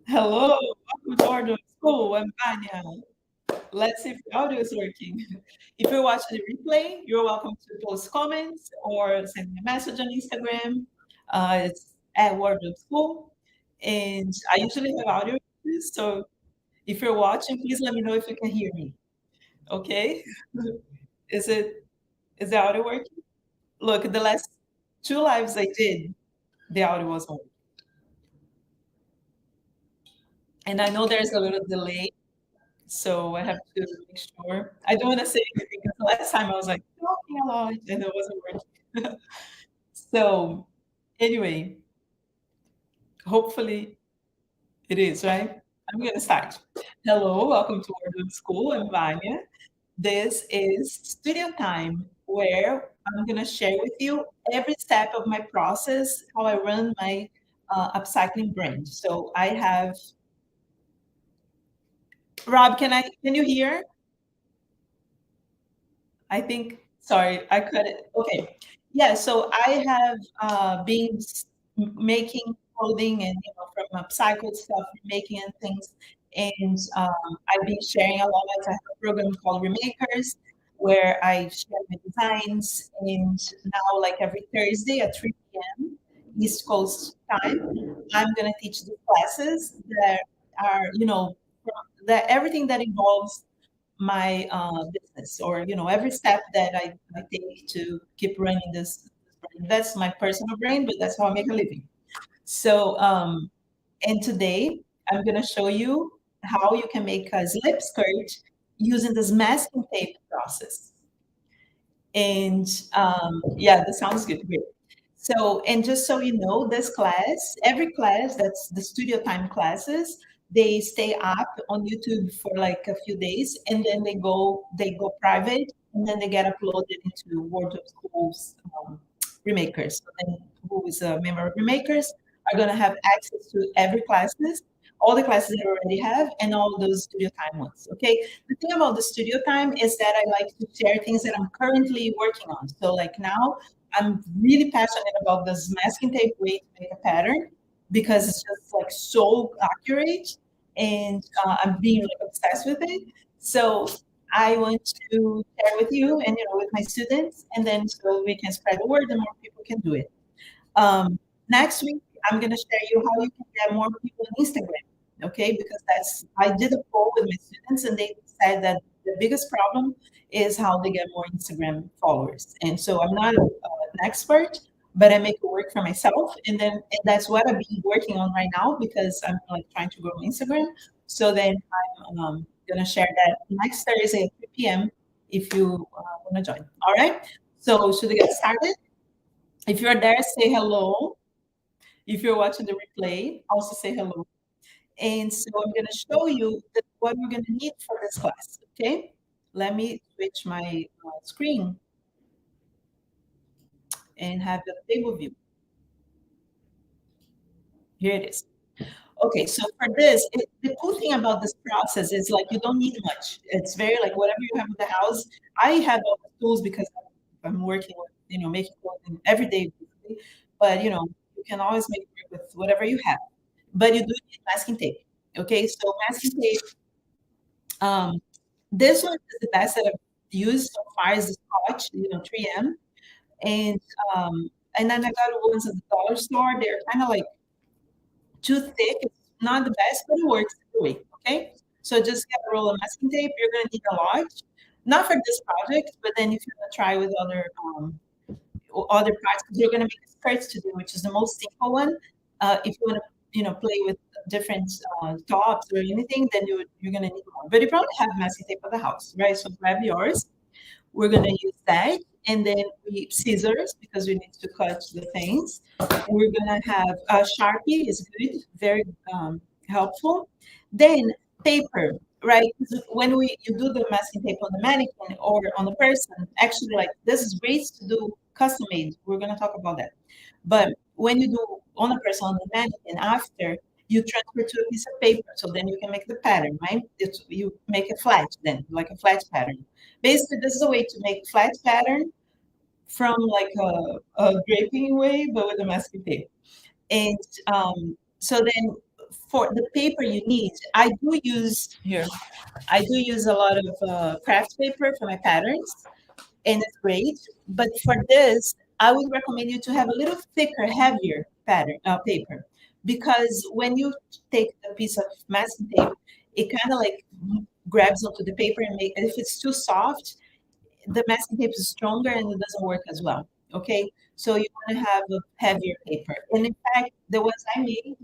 Hello, welcome to Order School. I'm Vanya. Let's see if the audio is working. If you're watching the replay, you're welcome to post comments or send me a message on Instagram. It's at Wardrobe School. And I usually have audio issues, so if you're watching, please let me know if you can hear me. Okay? Is it is the audio working? Look, the last two lives I did, the audio was on. And I know there's a little delay. So I have to make sure. I don't want to say anything because the last time I was like talking a lot and it wasn't working. So anyway, hopefully it is, right? I'm gonna start. Hello, welcome to Word School. I'm Vanya. This is studio time where I'm gonna share with you every step of my process, how I run my upcycling brand. So I have Rob. Can you hear? I think, sorry, I cut it. Okay. Yeah, so I have been making clothing and, from upcycled stuff, making and things. And I've been sharing a lot. I have a program called Remakers where I share my designs. And now, like every Thursday at 3 p.m. East Coast time, I'm going to teach the classes that are, that everything that involves my business or every step that I take to keep running this brand. That's my personal brand, but that's how I make a living. So and today I'm going to show you how you can make a slip skirt using this masking tape process. And yeah, that sounds good. Great. So, and just so you know, this class, every class, that's the studio time classes, they stay up on YouTube for like a few days, and then they go private, and then they get uploaded into World of Schools Remakers. So then, who is a member of Remakers are going to have access to every classes, all the classes they already have, and all those studio time ones. Okay. The thing about the studio time is that I like to share things that I'm currently working on. So like now I'm really passionate about this masking tape way to make a pattern because it's just like so accurate and I'm being like obsessed with it. So I want to share with you and with my students, and then so we can spread the word and more people can do it. Next week, I'm going to share you how you can get more people on Instagram. Okay, because I did a poll with my students, and they said that the biggest problem is how they get more Instagram followers. And so I'm not an expert, but I make it work for myself, and that's what I've been working on right now because I'm like trying to grow Instagram. So then I'm going to share that next Thursday at 3 p.m. if you want to join. All right. So should we get started? If you're there, say hello. If you're watching the replay, also say hello. And so I'm going to show you what we're going to need for this class. Okay. Let me switch my screen and have the table view. Here it is. Okay, so for this, the cool thing about this process is like you don't need much. It's very like whatever you have in the house. I have all the tools because I'm working with making clothing every day, basically. But you can always make it work with whatever you have. But you do need masking tape. Okay, so masking tape. Um, this one is the best that I've used so far is the Scotch, 3M, and and then I got ones at the dollar store. They're kind of like too thick. It's not the best, but it works anyway. Okay, so just get a roll of masking tape. You're gonna need a lot, not for this project, but then if you're gonna try with other parts, because you're gonna make skirts today, which is the most simple one. If you wanna play with different tops or anything, then you're gonna need more. But you probably have masking tape at the house, right? So grab yours. We're gonna use that, and then we scissors because we need to cut the things. We're gonna have a Sharpie is good, very helpful. Then paper, right? 'Cause when you do the masking tape on the mannequin or on the person, actually, like this is great to do custom made. We're gonna talk about that. But when you do on a person on the mannequin after, you transfer to a piece of paper, so then you can make the pattern, right? You make a flat then, like a flat pattern. Basically, this is a way to make flat pattern from like a draping way, but with a masking tape. And so then for the paper you need, I do use here. I do use a lot of craft paper for my patterns, and it's great. But for this, I would recommend you to have a little thicker, heavier paper, because when you take a piece of masking tape, it kind of like grabs onto the paper and make. And if it's too soft, the masking tape is stronger and it doesn't work as well. Okay, so you want to have a heavier paper. And in fact, the ones I made,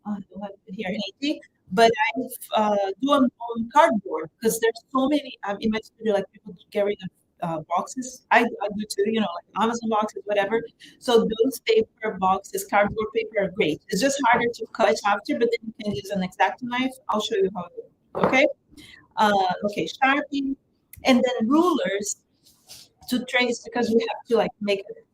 I don't have it here handy, but I do them on cardboard because there's so many. In my studio, like people get rid of boxes. I do too, you know, like Amazon boxes, whatever. So those paper boxes, cardboard paper are great. It's just harder to cut after, but then you can use an X-Acto knife. I'll show you how to do it. Okay. Okay, Sharpie, and then rulers to trace because we have to like make it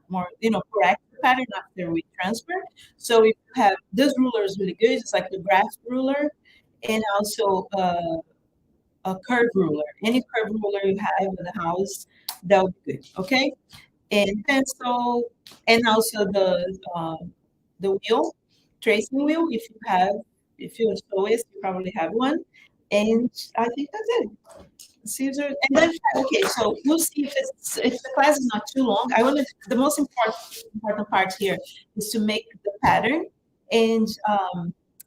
more, you know, correct the pattern after we transfer. So if you have this ruler is really good. It's like the graph ruler, and also a curve ruler. Any curve ruler you have in the house, that would be good. Okay, and pencil, and also the wheel, tracing wheel. If you have, if you're a sewist, you probably have one. And I think that's it. Caesar, and then okay, so we'll see if the class is not too long. I want to the most important part here is to make the pattern, and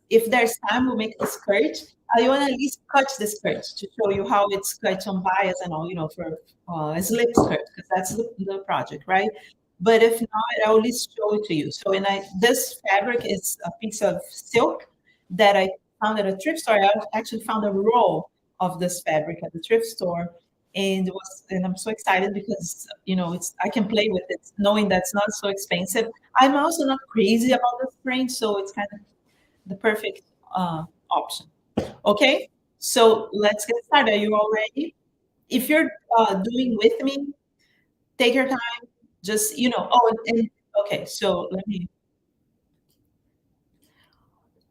if there's time, we'll make the skirt. I want to at least cut the skirt to show you how it's cut on bias and all, you know, for a slip skirt because that's the project, right? But if not, I'll at least show it to you. So, this fabric is a piece of silk that I found at a thrift store. I actually found a roll of this fabric at the thrift store, and I'm so excited because you know I can play with it, knowing that's not so expensive. I'm also not crazy about this print, so it's kind of the perfect option. Okay, so let's get started. Are you all ready? If you're doing with me, take your time. Just and okay. So let me.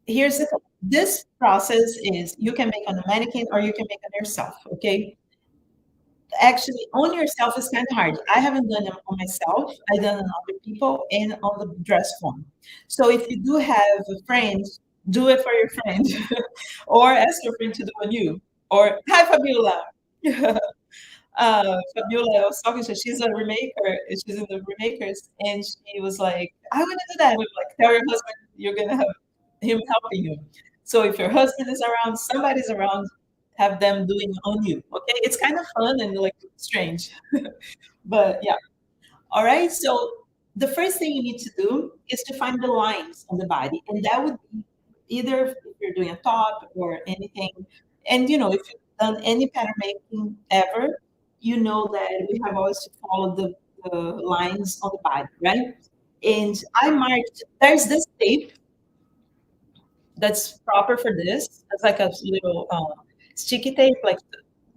Here's the thing. This process is you can make on a mannequin or you can make on yourself. Okay, actually on yourself is kind of hard. I haven't done it on myself. I've done it on other people and on the dress form. So if you do have a friend, do it for your friend, or ask your friend to do on you. Or hi Fabiola. Fabiola, I was talking to her. She's a remaker. She's in the remakers, and she was like, "I want to do that." We like, tell your husband you're gonna have him helping you. So if your husband is around, somebody's around, have them doing on you. Okay, it's kind of fun and like strange, but yeah. All right. So the first thing you need to do is to find the lines on the body, and that would be either if you're doing a top or anything. And if you've done any pattern making ever, you know that we have always to follow the lines on the body, right? And I marked. There's this tape that's proper for this. It's like a little sticky tape, like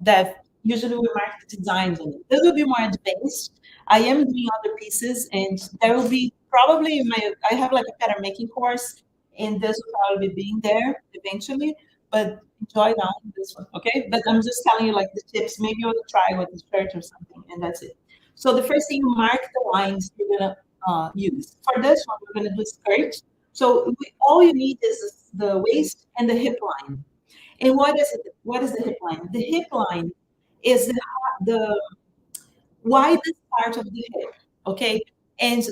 that. Usually we mark the designs on it. This will be more advanced. I am doing other pieces, and there will be probably my. I have like a pattern making course, and this will probably be being there eventually. But enjoy now this one, okay? But I'm just telling you like the tips. Maybe you want to try with the shirt or something, and that's it. So the first thing, mark the lines you're gonna use. For this one, we're gonna do skirt. So all you need is the waist and the hip line. And what is it? What is the hip line? The hip line is the widest part of the hip. Okay, and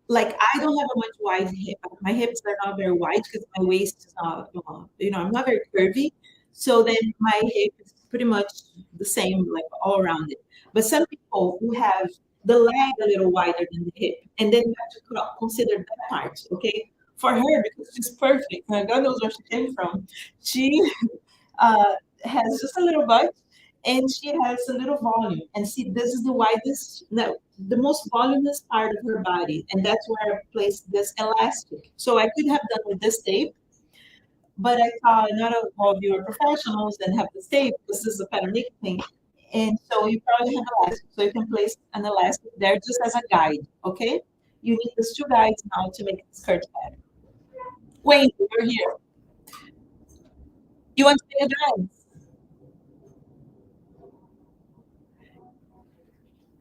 like I don't have a much wide hip. My hips are not very wide because my waist is not. I'm not very curvy. So then my hip is pretty much the same, like all around it. But some people who have the leg a little wider than the hip, and then you have to consider that part. Okay, for her because she's perfect. God knows where she came from. She has just a little butt and she has a little volume. And see, this is the widest, no, the most voluminous part of her body. And that's where I placed this elastic. So I could have done with this tape, but I thought not all of you are professionals and have this tape. This is a pattern making thing. And so you probably have elastic. So you can place an elastic there just as a guide. Okay? You need these two guides now to make the skirt pattern. Wayne, you're here. You want to make a dress?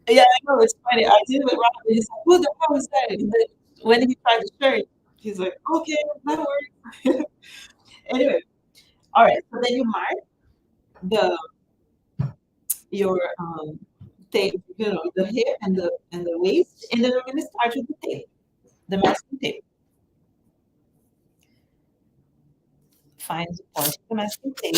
Yeah, I know it's funny. I did with Robert. He's like, "Who the hell is that?" And then when he tried the shirt, he's like, "Okay, that works." Anyway, all right. So then you mark the your tape, the hip and the waist, and then we're gonna start with the tape, the masking tape. Find the point of the masking tape.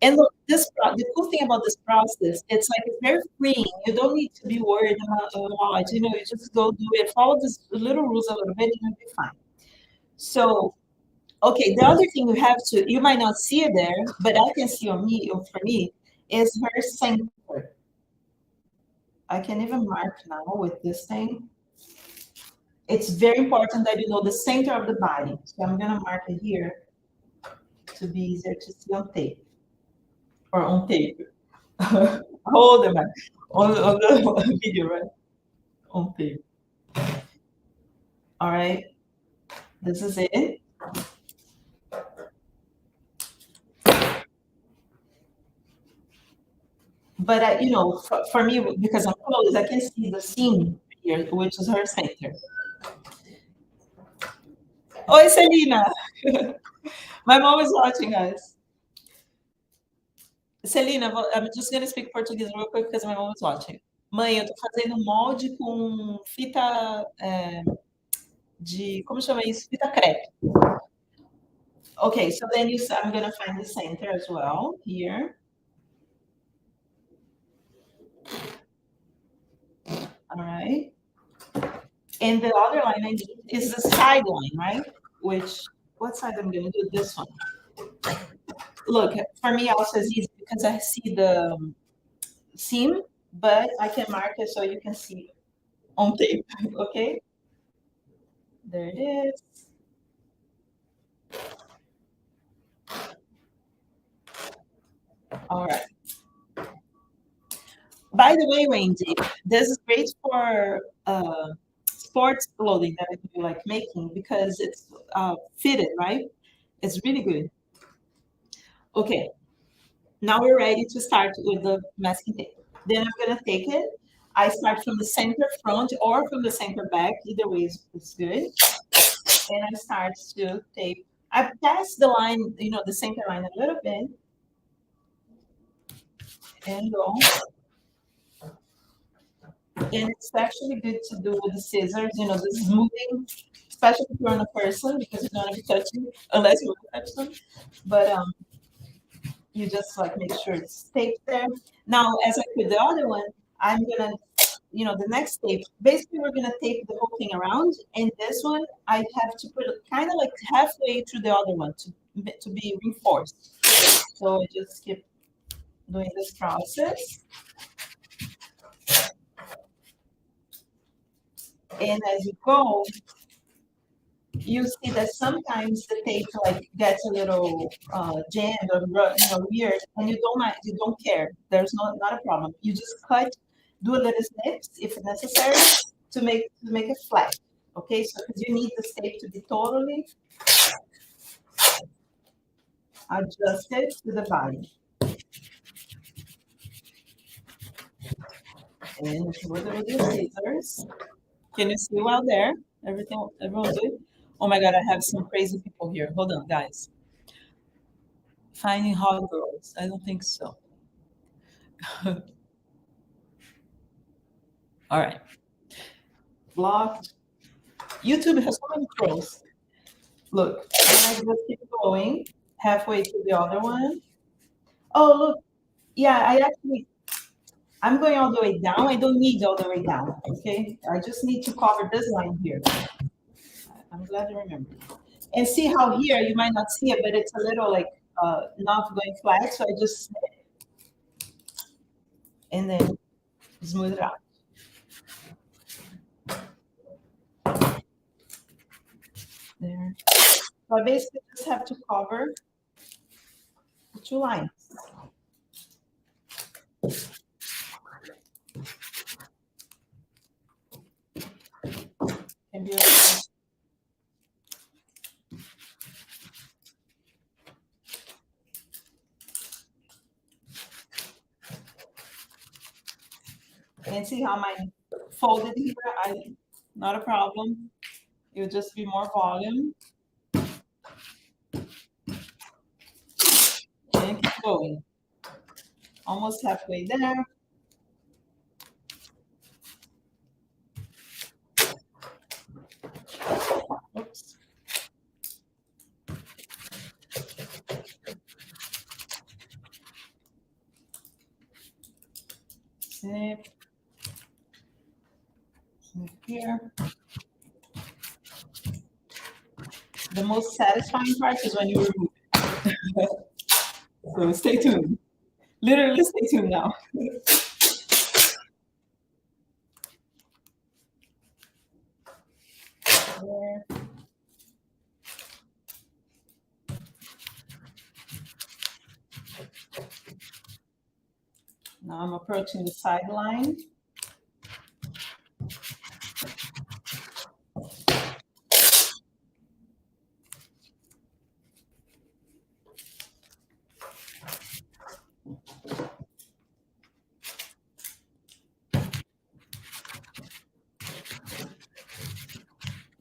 And look, the cool thing about this process, it's like it's very freeing. You don't need to be worried about a lot. You just go do it, follow this little rules a little bit, and you'll be fine. So, okay, the other thing you have to, you might not see it there, but I can see on me, or for me, is her center. I can even mark now with this thing. It's very important that you know the center of the body. So I'm gonna mark it here to be easier to see on tape or on tape. Hold on, on the video, right? On tape. All right, this is it. But for me, because I'm close, I can see the seam here, which is her center. Oi, Celina. My mom is watching us. Celina, I'm just gonna speak Portuguese real quick because my mom is watching. Mãe, eu tô fazendo molde com fita como chama isso? Fita crepe. Okay, so then I'm gonna find the center as well here. All right. And the other line I need is the side line, right? What side I'm gonna do? This one. Look, for me also is easy because I see the seam, but I can mark it so you can see on tape, okay? There it is. All right. By the way, Wendy, this is great for sports clothing that I do like making because it's fitted, right? It's really good. Okay, now we're ready to start with the masking tape. Then I'm gonna take it. I start from the center front or from the center back. Either way is good. And I start to tape. I pass the line, the center line a little bit. And go. And it's actually good to do with the scissors, the smoothing, especially if you're on a person because you don't want to be touching unless you want to touch them. But you just like make sure it's taped there. Now, as I put the other one, I'm gonna, the next tape. Basically, we're gonna tape the whole thing around, and this one I have to put it kind of like halfway through the other one to be reinforced. So I just keep doing this process. And as you go, you see that sometimes the tape like gets a little jammed or weird, and you don't care. There's not a problem. You just cut, do a little snips if necessary to make it flat. Okay, so because you need the tape to be totally adjusted to the body. And with the scissors, can you see well there? Everyone good? Oh my God, I have some crazy people here. Hold on, guys. Finding hot girls. I don't think so. All right. Blocked. YouTube has so many trolls. Look, and I just keep going halfway to the other one. Oh, look. Yeah, I'm going all the way down. I don't need all the way down, okay? I just need to cover this line here. I'm glad you remembered. And see how here, you might not see it, but it's a little like not going flat. So I just, and then smooth it out. There. So I basically just have to cover the two lines. Can be and see how mine folded here? Not a problem. It'll just be more volume. And keep going. Almost halfway there. Oops. Snip. Snip here. The most satisfying part is when you remove it. So stay tuned. Literally stay tuned now. There. Now I'm approaching the sideline.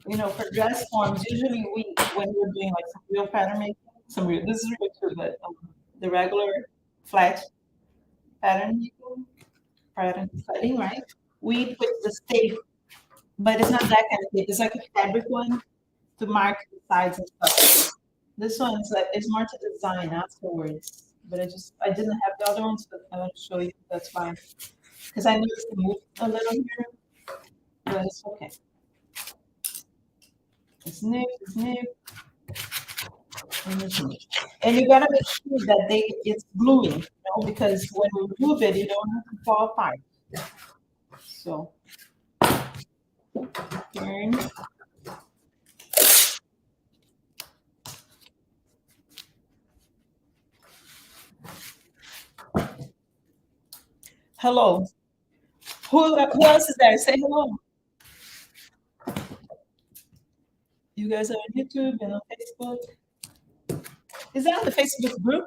You know, for dress forms, usually when we're doing like some real pattern making, this is real too, but the regular flat pattern making, pattern setting, right? We put the tape, but it's not that kind of tape. It's like a fabric one to mark the sides and stuff. This one's like it's more to design afterwards, but I didn't have the other ones, but I want to show you. That's fine, because I noticed it moved a little here, but it's okay. Snip, snip, and snip. And you gotta make sure that it's gluing, you know, because when we remove it, you don't have to fall apart. So turn. Hello. Who else is there? Say hello. You guys are on YouTube and on Facebook. Is that on the Facebook group?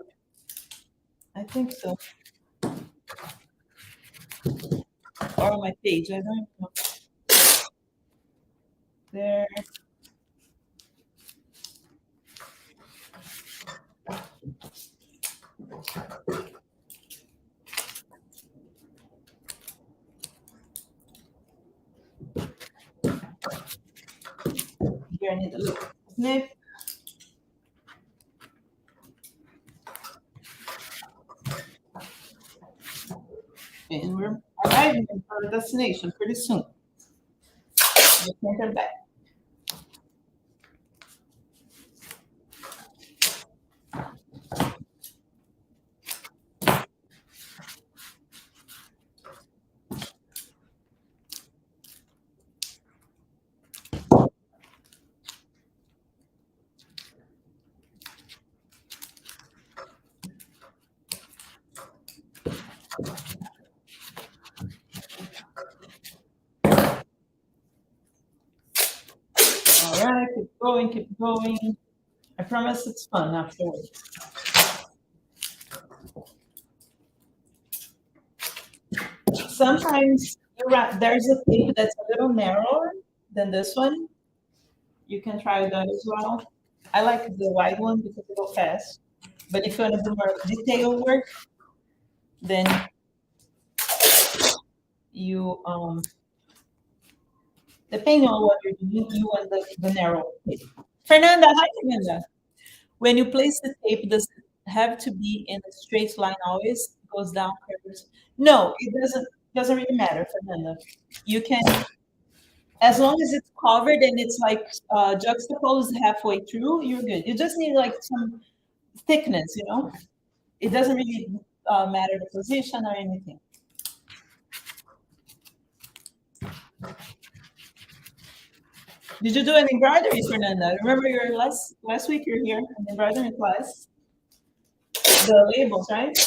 I think so. Or on my page. I don't know. There. Here I need a little snip. And we're arriving at our destination pretty soon. We can't turn back. All right, keep going, keep going. I promise it's fun afterwards. Sometimes there's a tape that's a little narrower than this one. You can try that as well. I like the wide one because it goes fast. But if you want to do more detailed work, then you depending on what you're doing, you want the narrow tape. Fernanda, hi Fernanda. When you place the tape, does it have to be in a straight line always? It goes down curves? No, it doesn't really matter, Fernanda. You can, as long as it's covered and it's like juxtaposed halfway through, you're good. You just need like some thickness, you know? It doesn't really matter the position or anything. Did you do an embroidery, Fernanda? Remember your last week you're here, an embroidery class? The labels, right?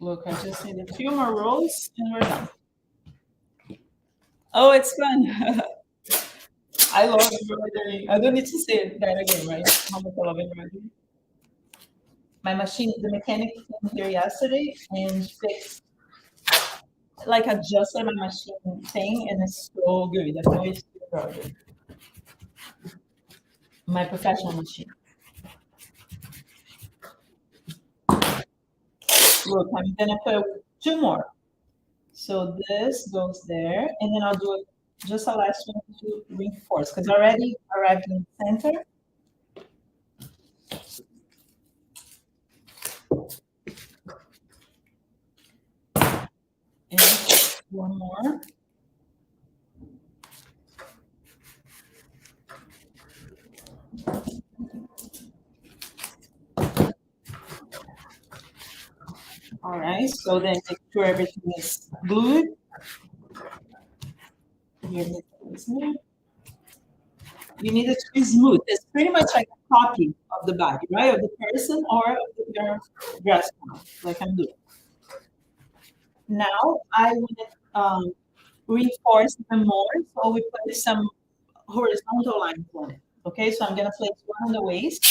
Look, I just need a few more rows and we're done. Oh, it's fun. I love embroidery. I don't need to say that again, right? How much I love embroidery. My machine, the mechanic came here yesterday and fixed, like adjusted my machine thing, and it's so good. That's always embroidery. My professional machine. Look, I'm gonna put two more. So this goes there, and then I'll do just a last one to reinforce because I already arrived in the center. And one more. All right, so then make sure everything is glued. Here, you need it to be smooth. It's pretty much like a copy of the body, right? Of the person or of your dress, like I'm doing. Now I want to reinforce even more, so we put some horizontal lines on it. Okay, so I'm gonna place one on the waist.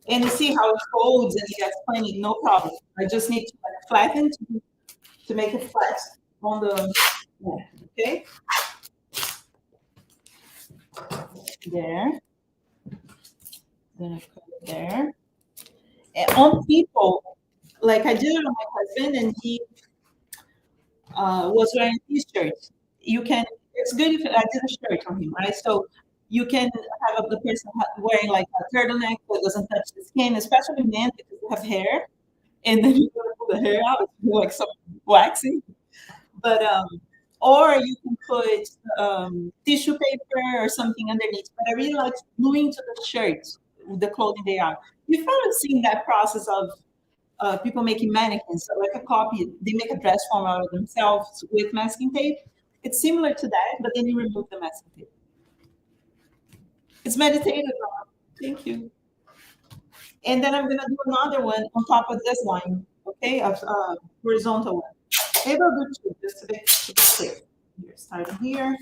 And you see how it folds and it gets plenty, no problem. I just need to like flatten to make it flat on the neck, okay? There. Then I put it there. And on people, like I did it on my husband, and he was wearing a t-shirt. You can, it's good if I did a shirt on him, right? So you can have the person wearing like a turtleneck that doesn't touch the skin, especially men because they have hair. And then you gotta pull the hair out, it's like some waxing. But or you can put tissue paper or something underneath. But I really like gluing to the shirt the clothing they are. You've probably seen that process of people making mannequins, so like a copy. They make a dress form out of themselves with masking tape. It's similar to that, but then you remove the masking tape. It's meditative. Thank you. And then I'm gonna do another one on top of this line, okay, of horizontal one. Maybe I'll do two, just to be clear. Here, starting here.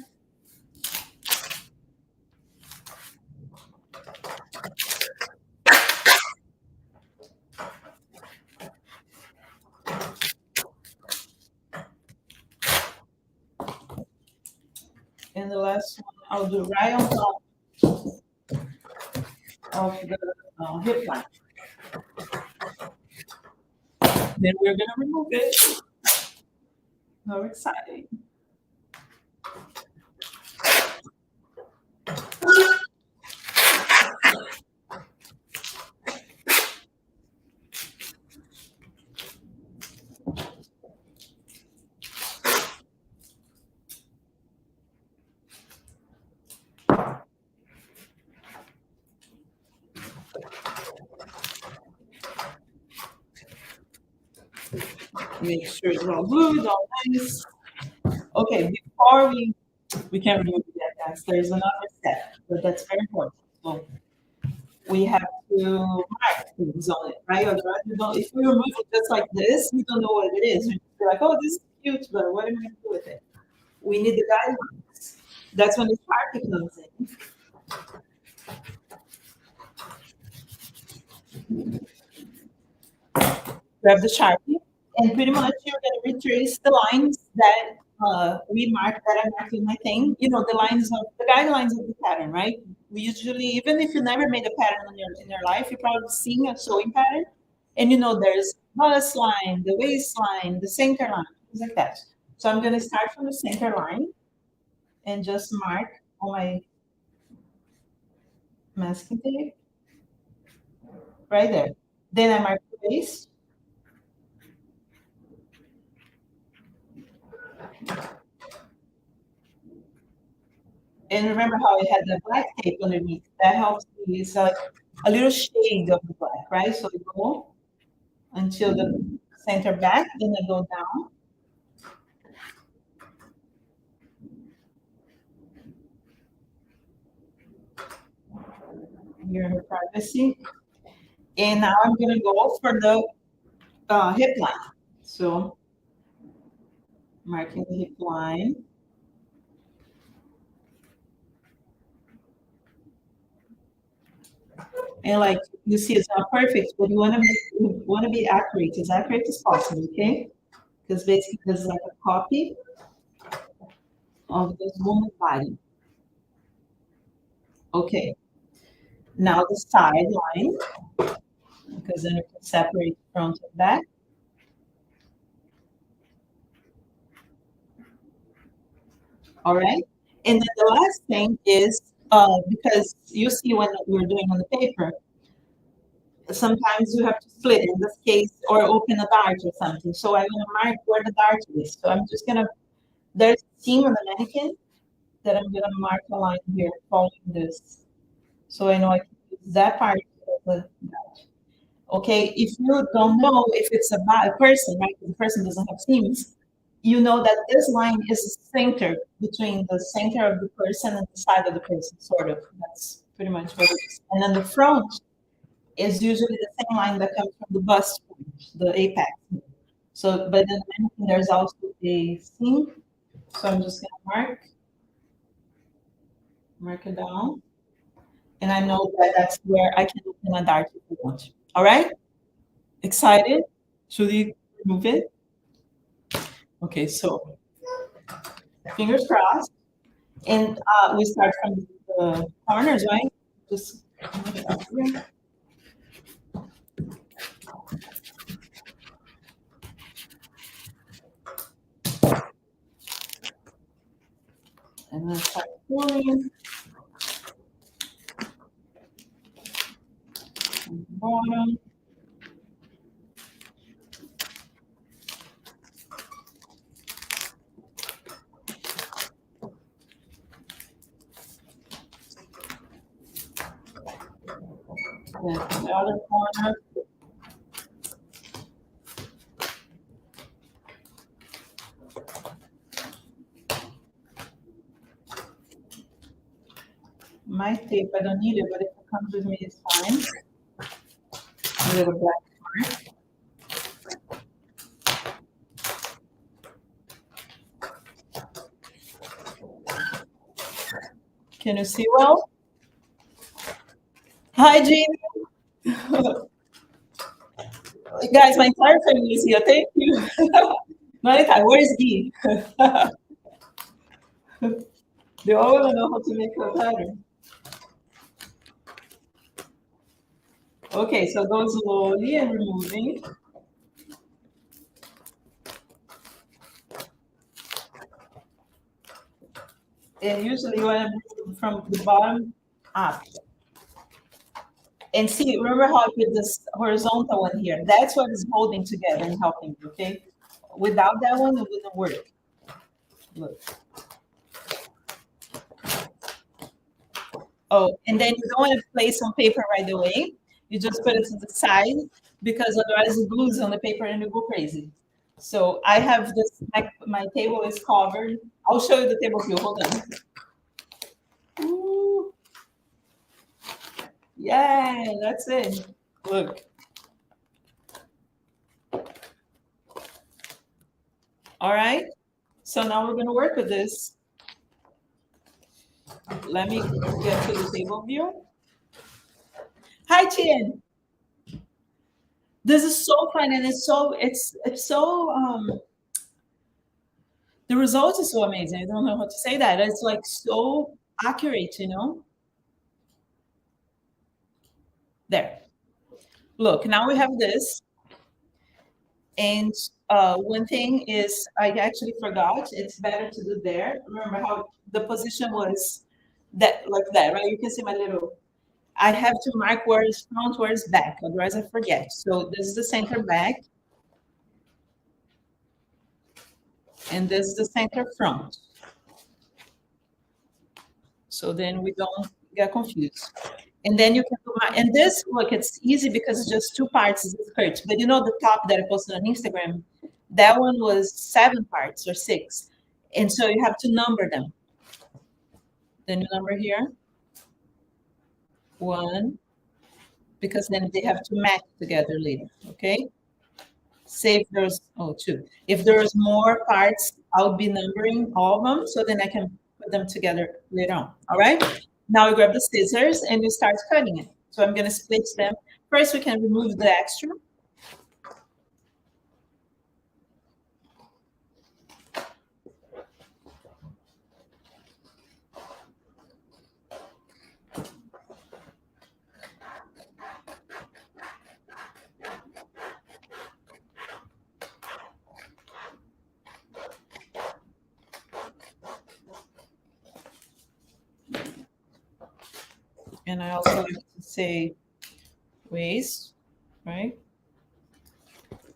And the last one I'll do right on top of the hip line. Then we're gonna remove it. How exciting. Make sure it's all glued, all nice. Okay, before we can't remove it yet, guys. There's another step, but that's very important. So we have to mark things on it, right? Otherwise, you don't, if we remove it just like this, we don't know what it is. We're like, oh, this is cute, but what am I going to do with it? We need the guidelines. That's when the Sharpie comes in. Grab the Sharpie, and pretty much you're going to retrace the lines that we marked, that I marked in my thing. You know, the lines of the guidelines of the pattern, right? We usually, even if you never made a pattern in your life, you're probably seeing a sewing pattern, and you know there's bust line, the waistline, the center line, things like that. So I'm going to start from the center line and just mark on my masking tape right there. Then I mark the waist. And remember how it had the black tape underneath? That helps me. It's like a little shade of the black, right? So I go until the center back, then I go down. Here in the privacy. And now I'm gonna go for the hip line. So Marking the hip line. And like you see, it's not perfect, but you want to be accurate, as accurate as possible, okay? Because basically, this is like a copy of this woman's body. Okay. Now the side line, because then you can separate front and back. All right. And then the last thing is because you see when we're doing on the paper, sometimes you have to split in this case or open a dart or something. So I'm gonna mark where the dart is. So I'm just gonna there's a seam on the mannequin that I'm gonna mark a line here following this. So I know I can use that part of the dart. Okay, if you don't know if it's a person, right? The person doesn't have seams. You know that this line is the center between the center of the person and the side of the person, sort of. That's pretty much what it is. And then the front is usually the same line that comes from the bust point, the apex. So, but then there's also a seam. So I'm just gonna mark it down, and I know that that's where I can open a dart if you want. All right? Excited? Should we remove it? Okay, so fingers crossed. And we start from the corners, right? Just and then start pulling from the bottom. Then from the other corner. My tape, I don't need it, but if it comes with me, it's fine. A little black mark. Can you see well? Hi, Jean. Guys, my entire family is here. Thank you. Monica, where is Guy? They all want to know how to make a pattern. Okay, so go slowly and removing. And usually you want to move from the bottom up. And see, remember how I put this horizontal one here? That's what is holding together and helping you, okay? Without that one, it wouldn't work. Look. Oh, and then you don't want to place on paper right away. You just put it to the side because otherwise it glues on the paper and you go crazy. So I have this, my table is covered. I'll show you the table view. Hold on. Ooh. Yeah, that's it. Look. All right. So now we're going to work with this. Let me get to the table view. Hi, Tien. This is so fun, and it's so the result is so amazing. I don't know how to say that. It's like so accurate, you know. There. Look, now we have this. And one thing is, I actually forgot. It's better to do there. Remember how the position was that like that, right? You can see my little. I have to mark where is front, where is back, otherwise I forget. So this is the center back, and this is the center front. So then we don't get confused. And then you can do and this, look, it's easy because it's just two parts of the skirt. But you know the top that I posted on Instagram, that one was 7 parts or 6. And so you have to number them. Then you number here, 1, because then they have to match together later, okay? Say if there's, 2. If there's more parts, I'll be numbering all of them so then I can put them together later on. All right. Now you grab the scissors and you start cutting it. So I'm going to split them. First, we can remove the extra. And I also like to say waste, right?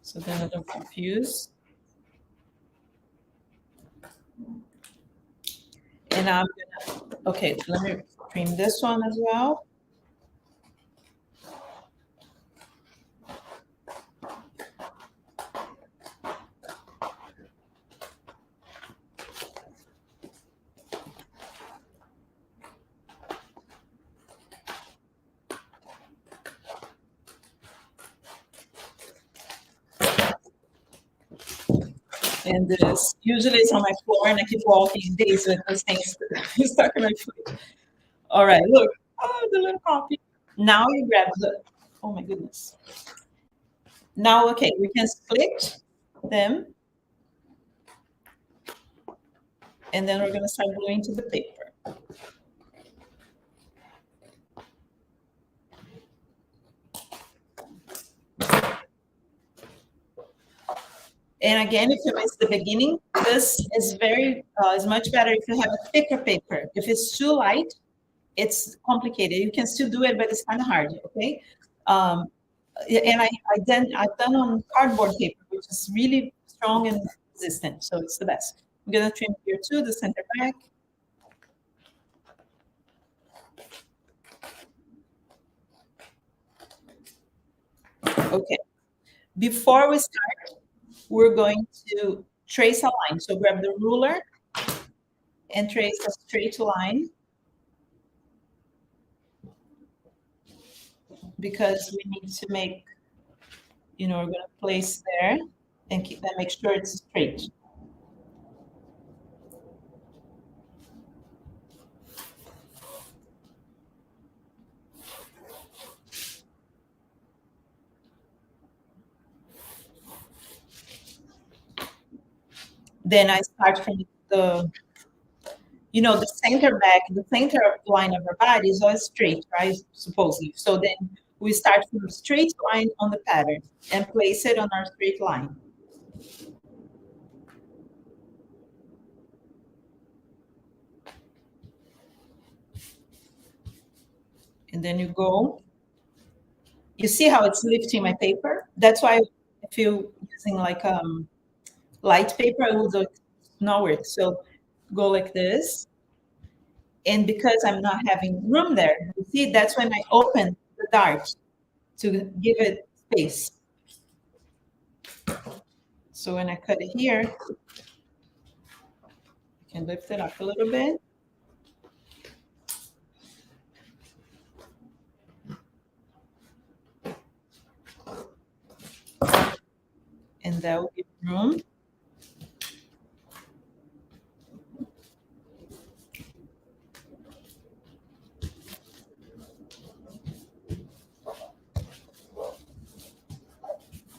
So then I don't confuse. And I'm gonna, okay, let me trim this one as well. And this usually it's on my floor and I keep walking days with those things stuck in my foot. All right, look, oh, the little copy. Now you grab the, oh my goodness. Now, okay, we can split them. And then we're gonna start gluing to the paper. And again, if you miss the beginning, this is much better if you have a thicker paper. If it's too light, it's complicated. You can still do it, but it's kind of hard, okay? And I've done on cardboard paper, which is really strong and resistant, so it's the best. I'm gonna trim here too, the center back. Okay, before we start, we're going to trace a line. So grab the ruler and trace a straight line because we need to make, we're going to place there and keep that, make sure it's straight. Then I start from the center back, the center line of our body is always straight, right? Supposedly. So then we start from a straight line on the pattern and place it on our straight line. And then you go. You see how it's lifting my paper? That's why if you're using like light paper, it would not work. So go like this. And because I'm not having room there, you see, that's when I open the dart to give it space. So when I cut it here, I can lift it up a little bit. And that will give room.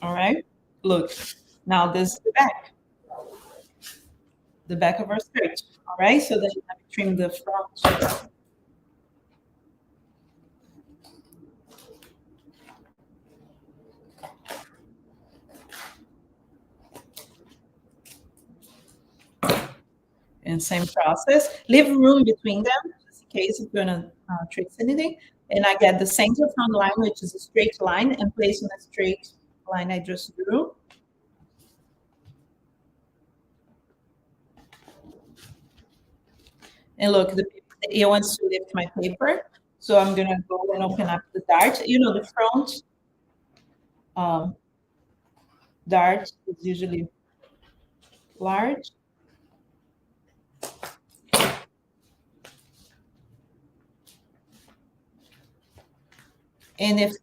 All right, look, now this is the back of our skirt. All right, so then I trim the front. And same process, leave room between them, just in case if you're gonna trace anything. And I get the center front line, which is a straight line, and place on a straight line I just drew. And look, it wants to lift my paper. So I'm gonna go and open up the dart. The front dart is usually large. And if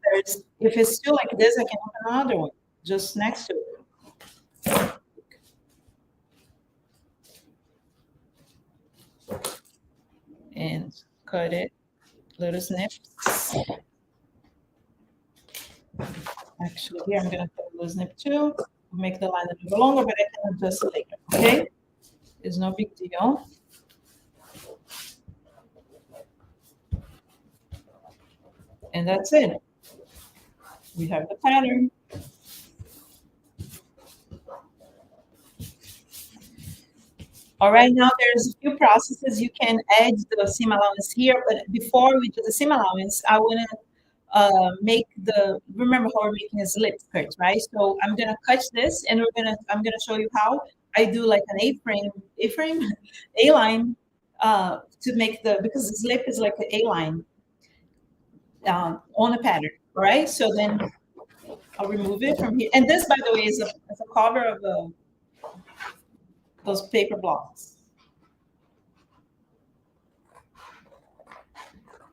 it's still like this, I can open another one just next to it. cut it, little snips. Actually, here I'm gonna cut a little snip too, make the line a little longer, but I can adjust it later, okay? It's no big deal. And that's it. We have the pattern. All right, now there's a few processes. You can add the seam allowance here, but before we do the seam allowance, I want to make remember how we're making a slip cut, right? So I'm gonna cut this, and I'm gonna show you how I do like an A-frame, A-line, to make because the slip is like an A-line on a pattern, all right? So then I'll remove it from here. And this, by the way, is a cover of those paper blocks.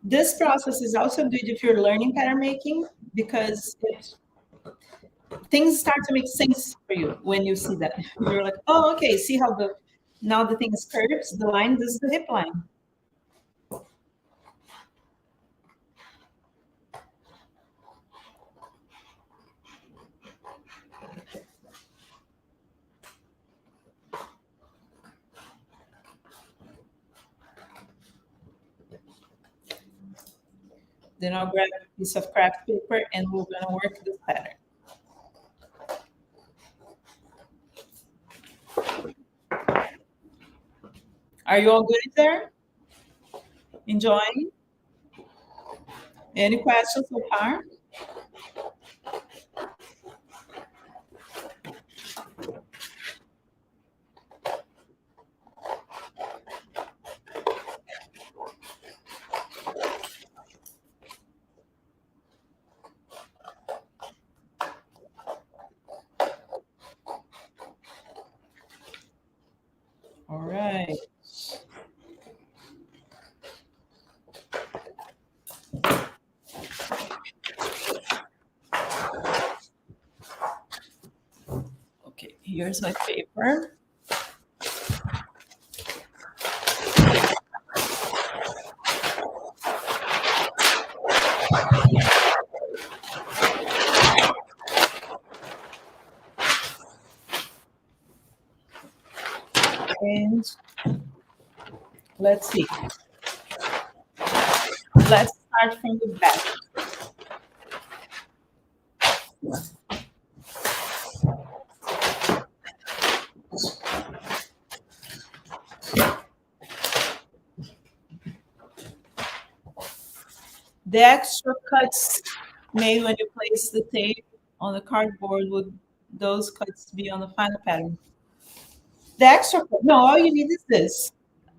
This process is also good if you're learning pattern making, because things start to make sense for you when you see that. You're like, oh, okay, see how now the thing is curved, the line, this is the hip line. Then I'll grab a piece of craft paper and we're gonna work this pattern. Are you all good there? Enjoying? Any questions so far? All right. Okay, here's my paper. And let's see. Let's start from the back. The extra cuts made when you place the tape on the cardboard, would those cuts be on the final pattern? The extra cut, no, all you need is this.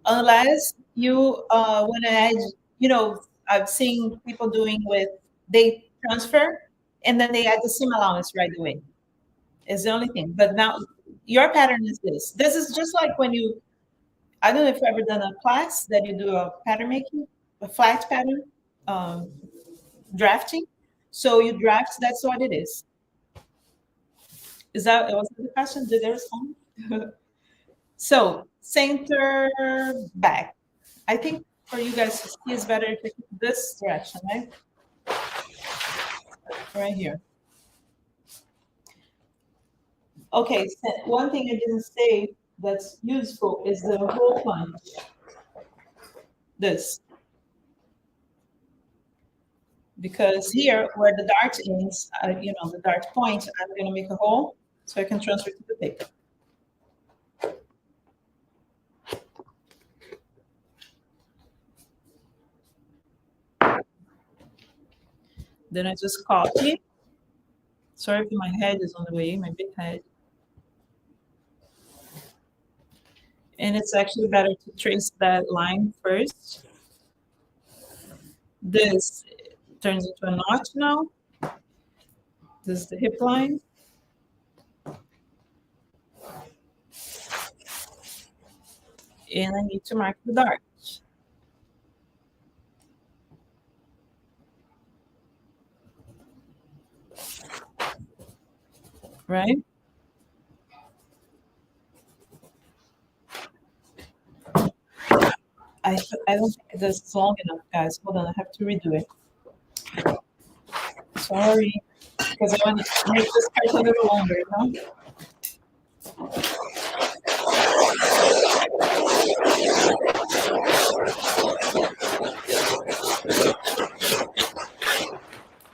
Unless you want to add, I've seen people doing they transfer and then they add the seam allowance right away. Is the only thing. But now your pattern is this. This is just like when I don't know if you've ever done a class that you do a pattern making, a flat pattern drafting. So you draft, that's what it is. Was that the question? Did they respond? So center back. I think for you guys to see is better if you keep this direction, right? Right here. Okay, so one thing I didn't say that's useful is the hole punch. This. Because here, where the dart ends, the dart point, I'm going to make a hole so I can transfer to the paper. Then I just copy. Sorry if my head is on the way, my big head. And it's actually better to trace that line first. This turns into a notch now. This is the hip line. And I need to mark the dart. Right? I I don't think this is long enough, guys. Hold on, I have to redo it. Sorry, because I want to make this part a little longer, you know?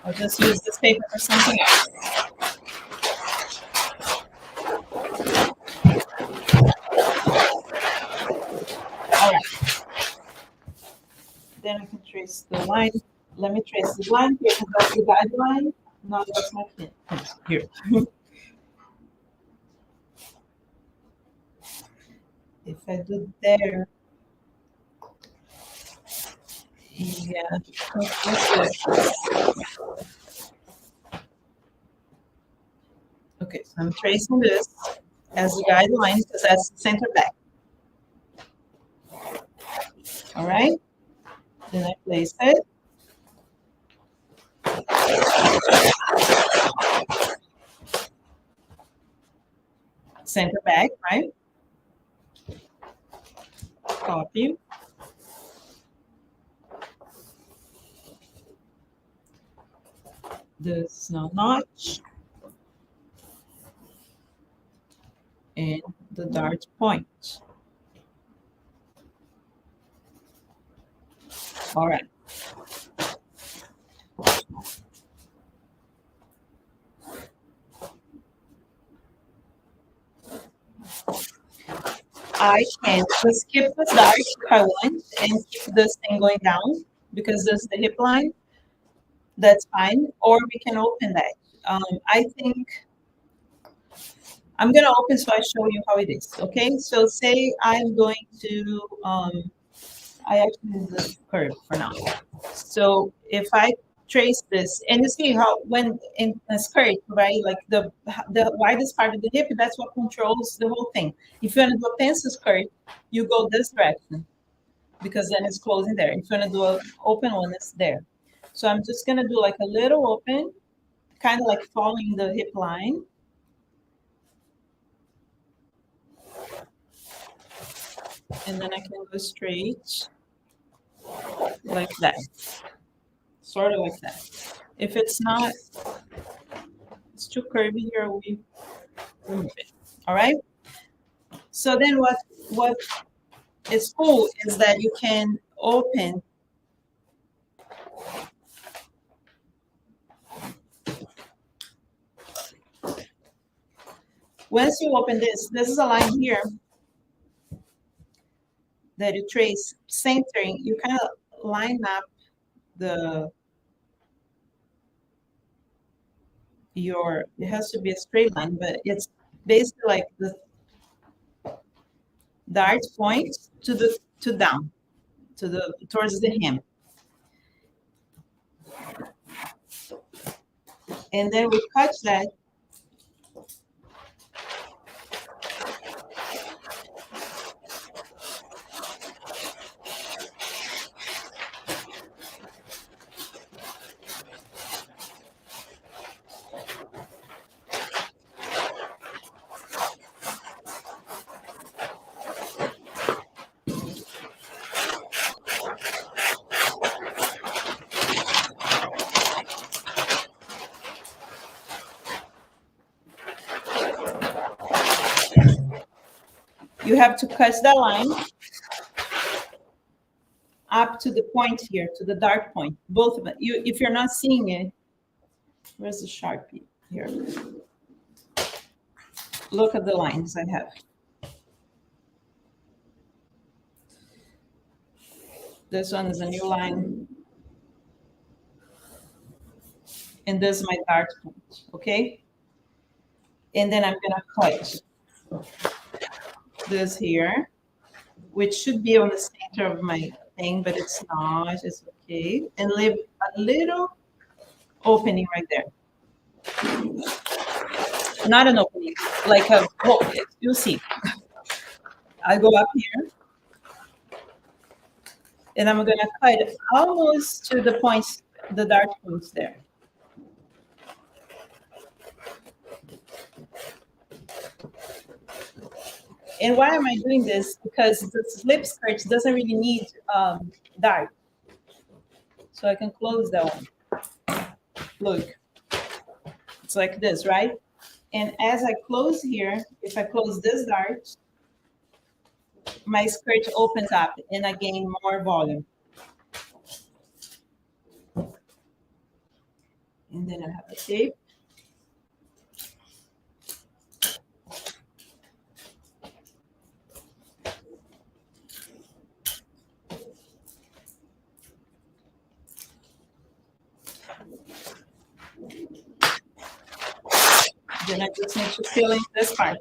I'll just use this paper for something else. All right. Then I can trace the line. Let me trace the line here. That's the guideline. No, that's my pin. Here. If I do there, yeah. Okay, so I'm tracing this as the guideline because that's the center back. All right. Then I place it. Center back, right? Copy. This now notch. And the dart point. All right. I can skip the dart if I want and keep this thing going down because this is the hip line. That's fine. Or we can open that. I think I'm going to open so I show you how it is. Okay. So say I'm going to, I actually need the curve for now. So if I trace this, and you see how when in a skirt, right, like the widest part of the hip, that's what controls the whole thing. If you want to do a pencil skirt, you go this direction because then it's closing there. If you want to do an open one, it's there. So I'm just going to do like a little open, kind of like following the hip line. And then I can go straight like that. Sort of like that. If it's not, it's too curvy here, we remove it. All right. So then what is cool is that you can open once you open this is a line here that you trace centering. You kind of line up it has to be a straight line, but it's basically like the dart point down towards the hem. And then we cut that. You have to cut that line up to the point here, to the dart point, both of them. If you're not seeing it, where's the Sharpie? Here. Look at the lines I have. This one is a new line. And this is my dart point, okay? And then I'm gonna cut this here, which should be on the center of my thing, but it's not, it's okay. And leave a little opening right there. Not an opening, like a, well, you'll see. I go up here, and I'm gonna cut almost to the points, the dart points there. And why am I doing this? Because the slip skirt doesn't really need dart. So I can close that one. Look, it's like this, right? And as I close here, if I close this dart, my skirt opens up and I gain more volume. And then I have a tape. Then I just need to fill in this part.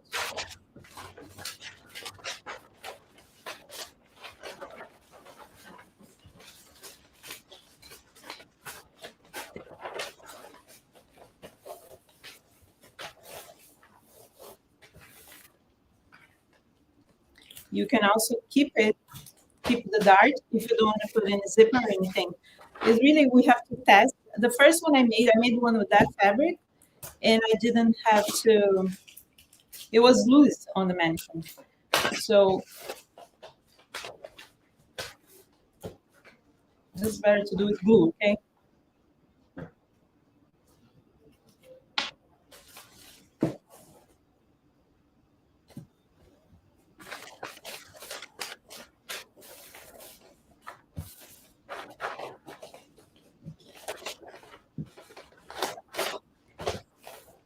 You can also keep the dart if you don't want to put in a zipper or anything. It's really, we have to test. The first one I made one with that fabric, and I didn't have to, it was loose on the mannequin. So this is better to do with glue, okay?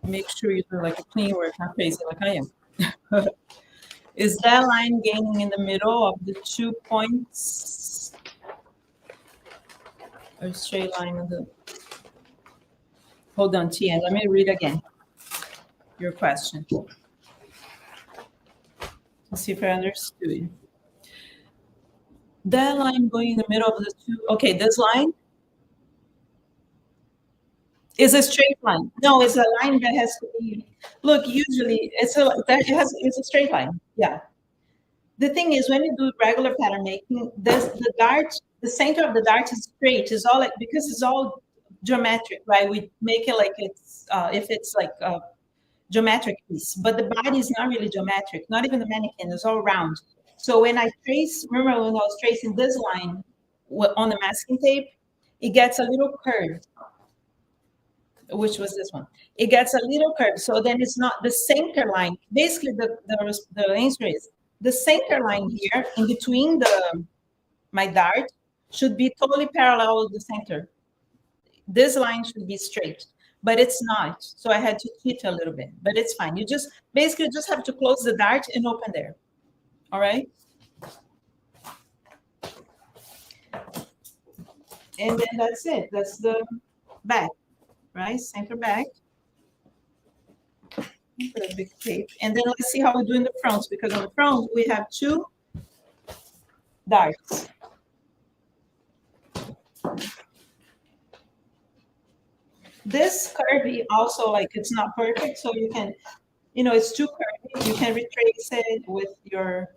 Make sure you do like a clean work, not crazy like I am. Is that line gaining in the middle of the 2 points? Or straight line of the, hold on, Tia, let me read again your question. Let's see if I understood. That line going in the middle of the two, okay, this line is a straight line. No, it's a line that has to be, look, usually it's a straight line, yeah. The thing is, when you do regular pattern making, the dart, the center of the dart is straight. It's all like, because it's all geometric, right? We make it like it's, if it's like a geometric piece, but the body is not really geometric, not even the mannequin, it's all round. So when I trace, remember when I was tracing this line on the masking tape, it gets a little curved, which was this one. It gets a little curved. So then it's not the center line. Basically, the answer is the center line here in between my dart should be totally parallel with the center. This line should be straight, but it's not. So I had to cheat a little bit, but it's fine. You just basically just have to close the dart and open there. All right. And then that's it. That's the back, right? Center back. Put a big tape. And then let's see how we do in the front, because on the front we have 2 darts. This curvy also, like, it's not perfect, so you can, it's too curvy. You can retrace it with your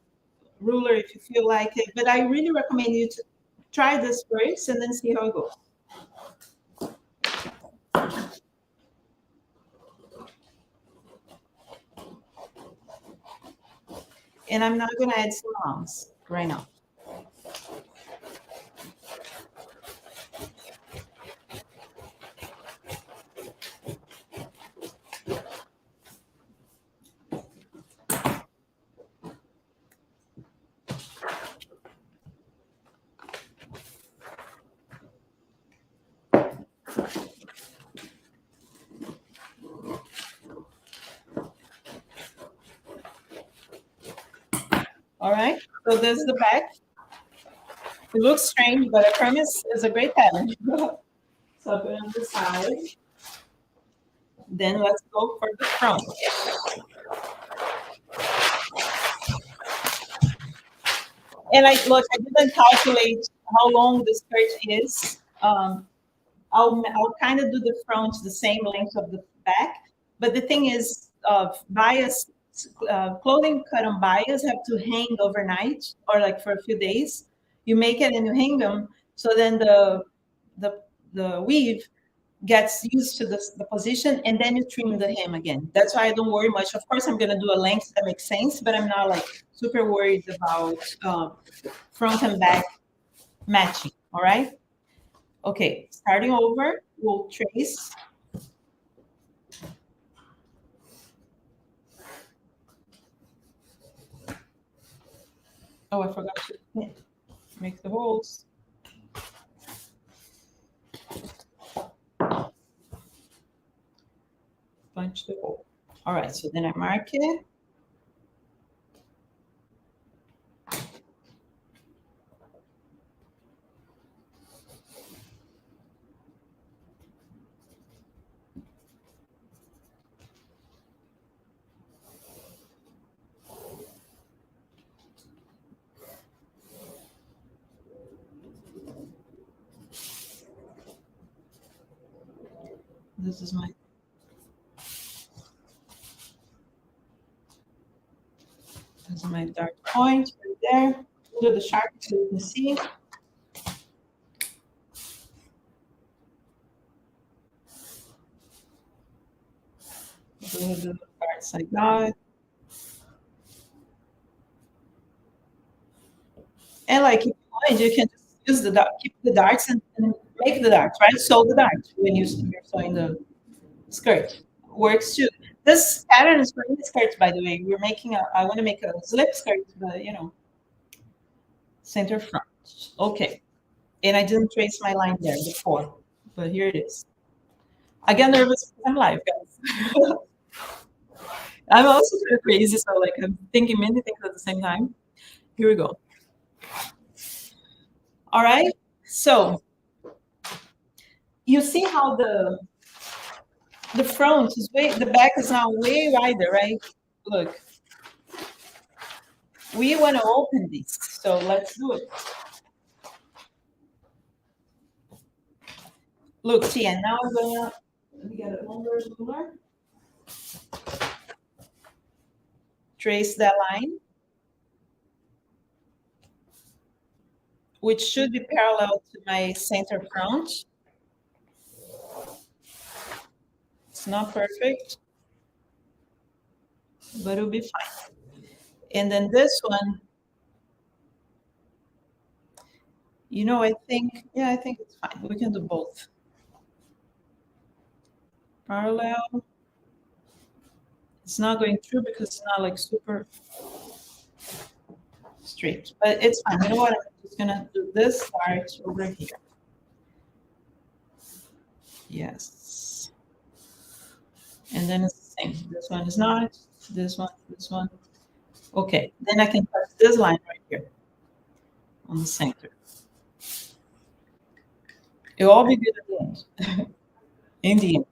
ruler if you feel like it. But I really recommend you to try this first and then see how it goes. And I'm not going to add salons right now. All right, so this is the back. It looks strange, but I promise it's a great pattern. So I put it on the side. Then let's go for the front. And I didn't calculate how long the skirt is. I'll kind of do the front the same length of the back. But the thing is, bias clothing cut on bias have to hang overnight or like for a few days. You make it and you hang them. So then the weave gets used to the position, and then you trim the hem again. That's why I don't worry much. Of course, I'm gonna do a length that makes sense, but I'm not like super worried about front and back matching, all right? Okay, starting over, we'll trace. Oh, I forgot to make the holes. Punch the hole. All right, so then I mark it. This is my dark point right there. Do the sharp so you can see. Do the parts like that. And like if you want, you can just use the dart, keep the darts and make the darts, right? Sew the darts when you're sewing the skirt. Works too. This pattern is for the skirts, by the way. I want to make a slip skirt, but center front. Okay. And I didn't trace my line there before, but here it is. I get nervous because I'm live, guys. I'm also kind of crazy, so like I'm thinking many things at the same time. Here we go. All right. So you see how the front is the back is now way wider, right? Look, we want to open this, so let's do it. Look, Tia, now I'm gonna, let me get a longer ruler. Trace that line, which should be parallel to my center front. It's not perfect, but it'll be fine. And then this one, I think it's fine. We can do both. Parallel. It's not going through because it's not like super straight, but it's fine. You know what? I'm just gonna do this part over here. Yes. And then it's the same. This one is not, this one. Okay, then I can touch this line right here on the center. It'll all be good at the end. In the end.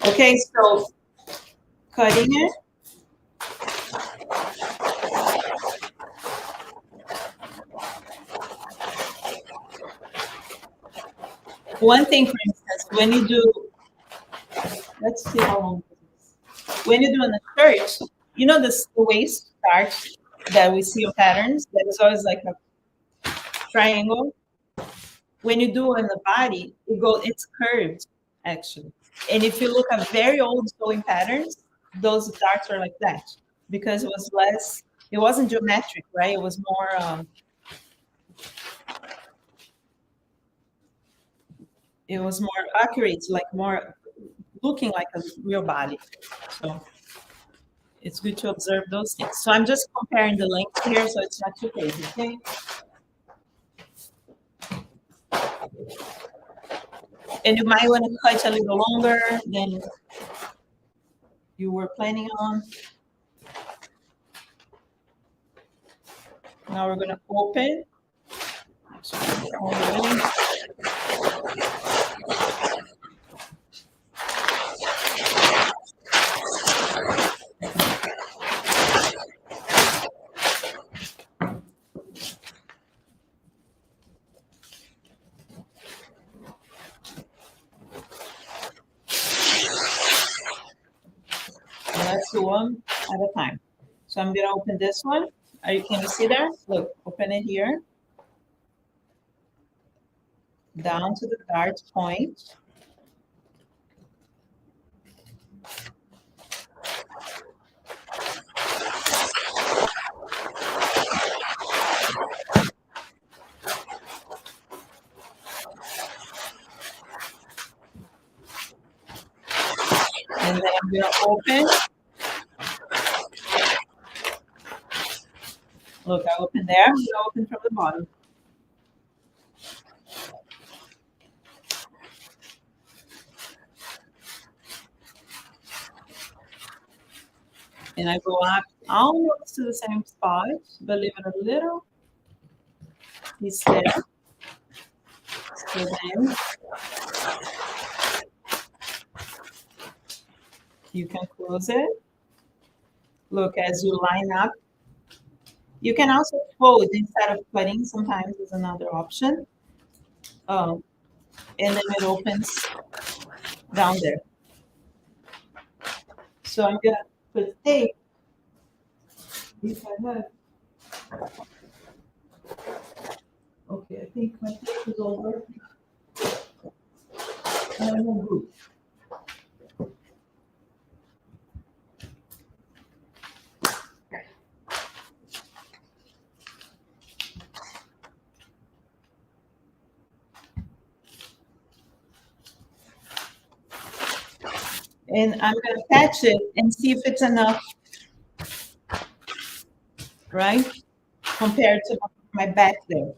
Okay, so cutting it. One thing, for instance, when you do, let's see how long this is. When you do in the shirt, the waist part that we see on patterns, that is always like a triangle. When you do in the body, it's curved, actually. And if you look at very old sewing patterns, those darts are like that because it wasn't geometric, right? It was more, accurate, like more looking like a real body. So it's good to observe those things. So I'm just comparing the length here, so it's not too crazy, okay? And you might want to cut a little longer than you were planning on. Now we're going to open. Let's do one at a time. So I'm going to open this one. Can you see that? Look, open it here. Down to the dart point. And then I'm gonna open. Look, I open there. I'm gonna open from the bottom. And I go up almost to the same spot, but leave it a little instead. So then you can close it. Look, as you line up, you can also fold instead of cutting. Sometimes is another option. And then it opens down there. So I'm gonna put tape. If I have. Okay, I think my tape is over. I will group. And I'm gonna patch it and see if it's enough, right? Compared to my back there.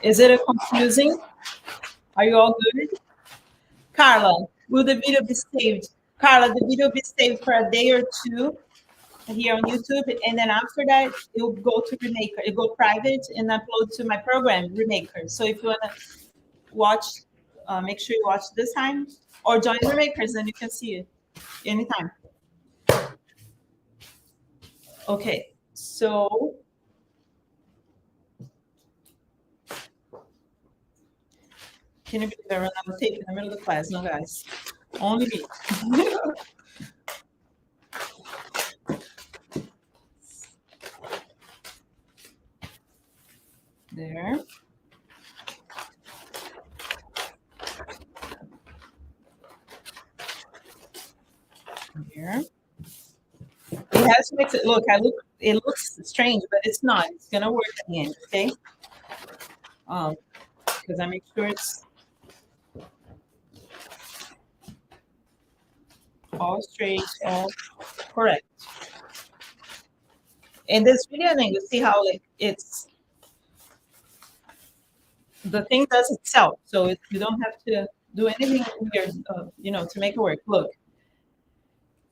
Is it confusing? Are you all good? Carla, will the video be saved? Carla, the video will be saved for a day or two here on YouTube, and then after that, it'll go to Remaker. It'll go private and upload to my program, Remaker. So if you want to watch, make sure you watch this time, or join Remakers, and you can see it anytime. Okay, so can you believe I run out of tape in the middle of the class? No, guys, only me. There. Here. It has to make it look. It looks strange, but it's not. It's gonna work at the end, okay? Because I make sure it's all straight, all correct. And this video, then you see how like it's the thing does itself, so you don't have to do anything weird, to make it work. Look.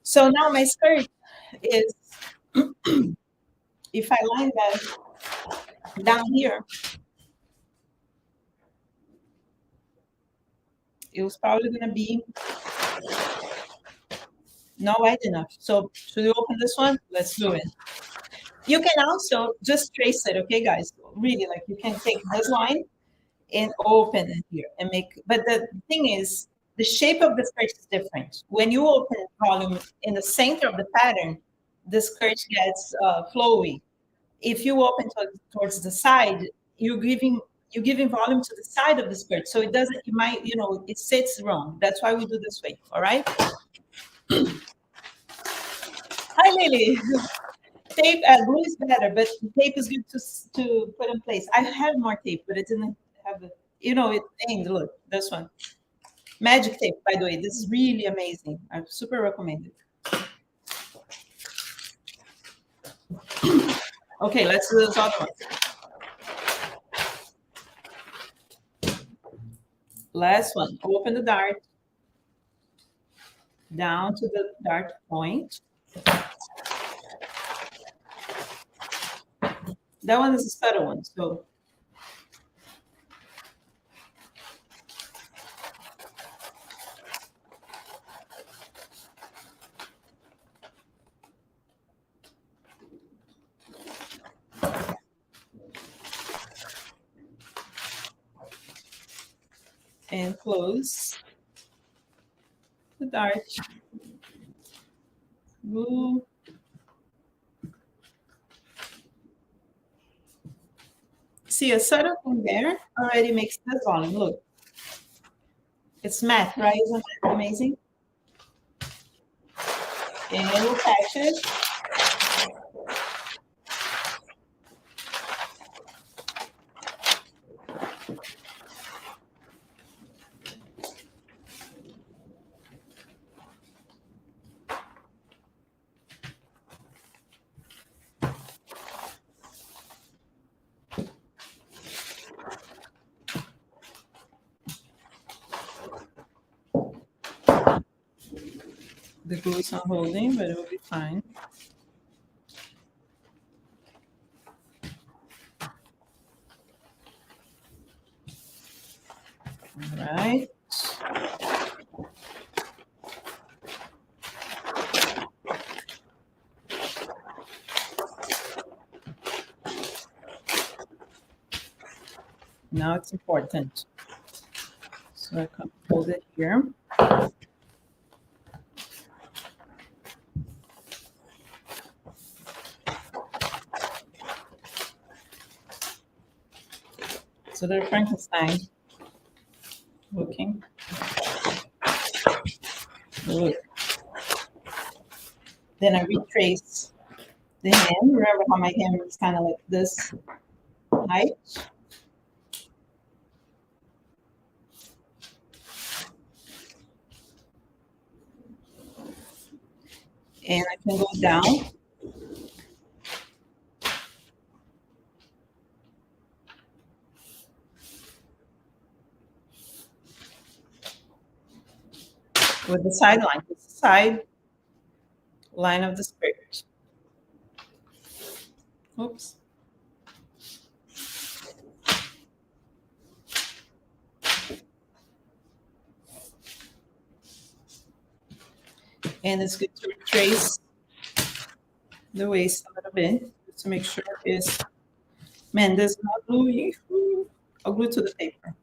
So now my skirt is, if I line that down here, it was probably gonna be not wide enough. So should we open this one? Let's do it. You can also just trace it, okay, guys? Really, like you can take this line and open it here and make, but the thing is, the shape of the skirt is different. When you open volume in the center of the pattern, the skirt gets flowy. If you open towards the side, you're giving volume to the side of the skirt, so it doesn't. You might, it sits wrong. That's why we do this way. All right. Hi, Lily. Tape, glue is better, but tape is good to put in place. I had more tape, but it didn't have it. It aimed. Look, this one. Magic tape, by the way. This is really amazing. I super recommend it. Okay, let's do this other one. Last one. Open the dart down to the dart point. That one is a subtle one, so and close. too dark. Blue. See, a subtle thing there already makes this volume. Look, it's matte, right? Isn't that amazing? And we'll patch it. The glue is not holding, but it will be fine. All right. Now it's important. So I can hold it here. So the Frankenstein looking. Look. Then I retrace the hand. Remember how my hand is kind of like this height? And I can go down. With the side line, the side line of the skirt. Oops. And it's good to retrace the waist a little bit just to make sure it's, man, there's no glue. I'll glue to the paper.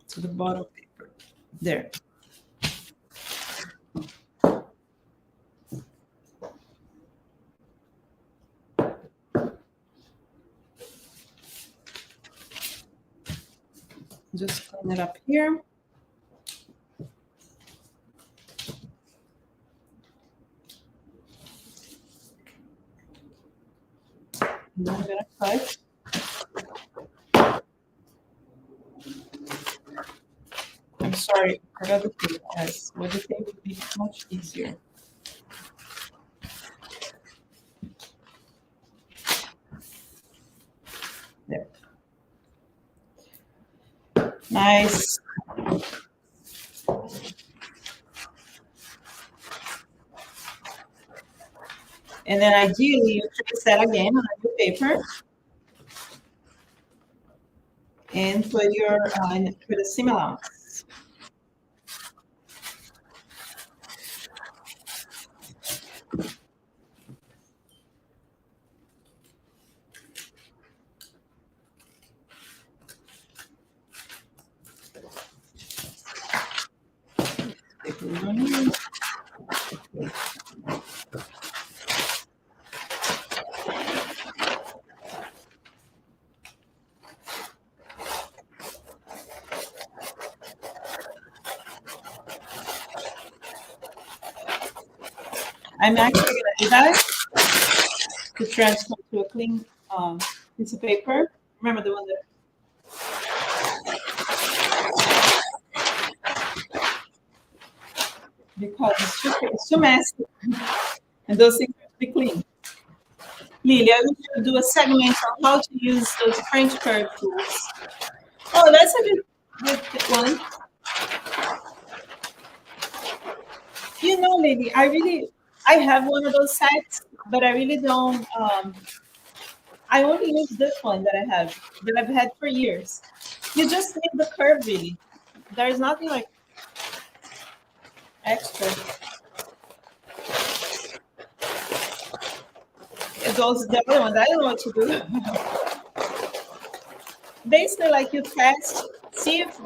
To the bottom paper. There. Just clean it up here. And then I'm gonna cut. I'm sorry, I forgot the tape, guys. With the tape would be much easier. There. Nice. And then ideally, you trace that again on a new paper. And put your put a seam allowance. I'm actually going to do that to transfer to a clean piece of paper. Remember the one that. Because it's too messy, and those things have to be clean. Lily, I wish you would do a segment on how to use those French curve tools. Oh, that's a good one. You know, Lily, I have one of those sets, but I really don't. I only use this one that I have, that I've had for years. You just need the curve, really. There's nothing like extra. goes the other ones. I don't know what to do. Basically, like you test, see if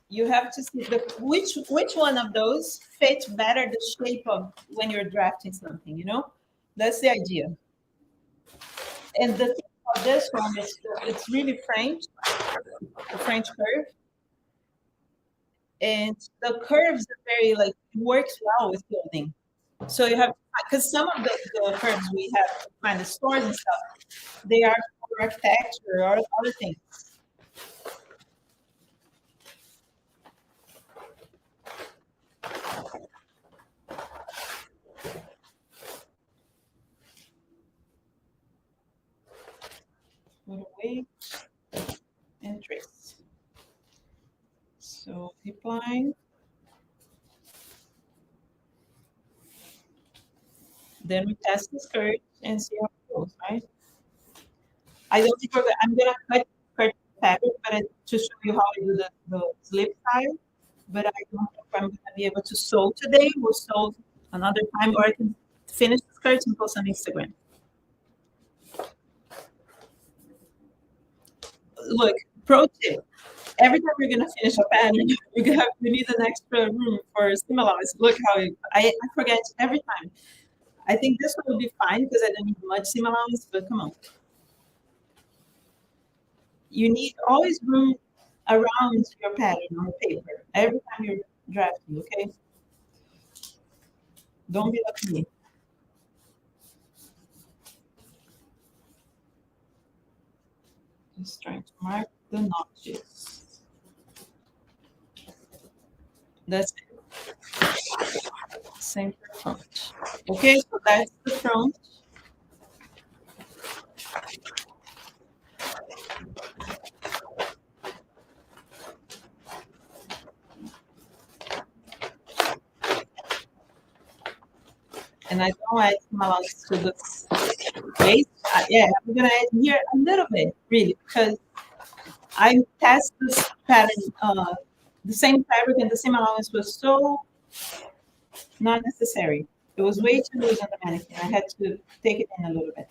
you have to see which one of those fits better the shape of when you're drafting something, you know? That's the idea. And the thing about this one is it's really French, the French curve. And the curves are very like works well with building. So you have because some of the curves we have to find the stores and stuff, they are for architecture or other things. Put away and trace. So keep line. Then we test the skirt and see how it goes, right? I don't think I'm gonna cut fabric, but to show you how I do the slip style. But I don't know if I'm gonna be able to sew today. We'll sew another time, or I can finish the skirts and post on Instagram. Look, pro tip. Every time you're gonna finish a pattern, you need an extra room for seam allowance. Look how I forget every time. I think this one will be fine because I don't need much seam allowance, but come on. You need always room around your pattern on the paper every time you're drafting, okay? Don't be like me. Just trying to mark the notches. That's it. Same for front. Okay, so that's the front. And I don't add seam allowance to this base. Yeah, I'm gonna add here a little bit, really, because I test this pattern, the same fabric and the seam allowance was so not necessary. It was way too loose on the mannequin. I had to take it in a little bit.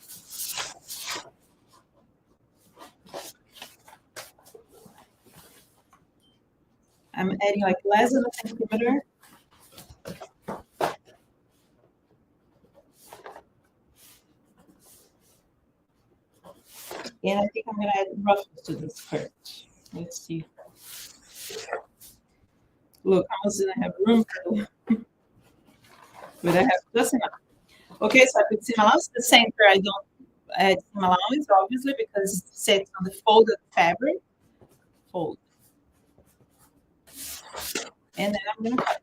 I'm adding like less than a centimeter. And I think I'm gonna add ruffles to this skirt. Let's see. Look, I almost didn't have room for them. But I have just enough. Okay, so I put seam allowance. The center I don't add seam allowance, obviously, because it sits on the folded fabric. Fold. And then I'm gonna cut.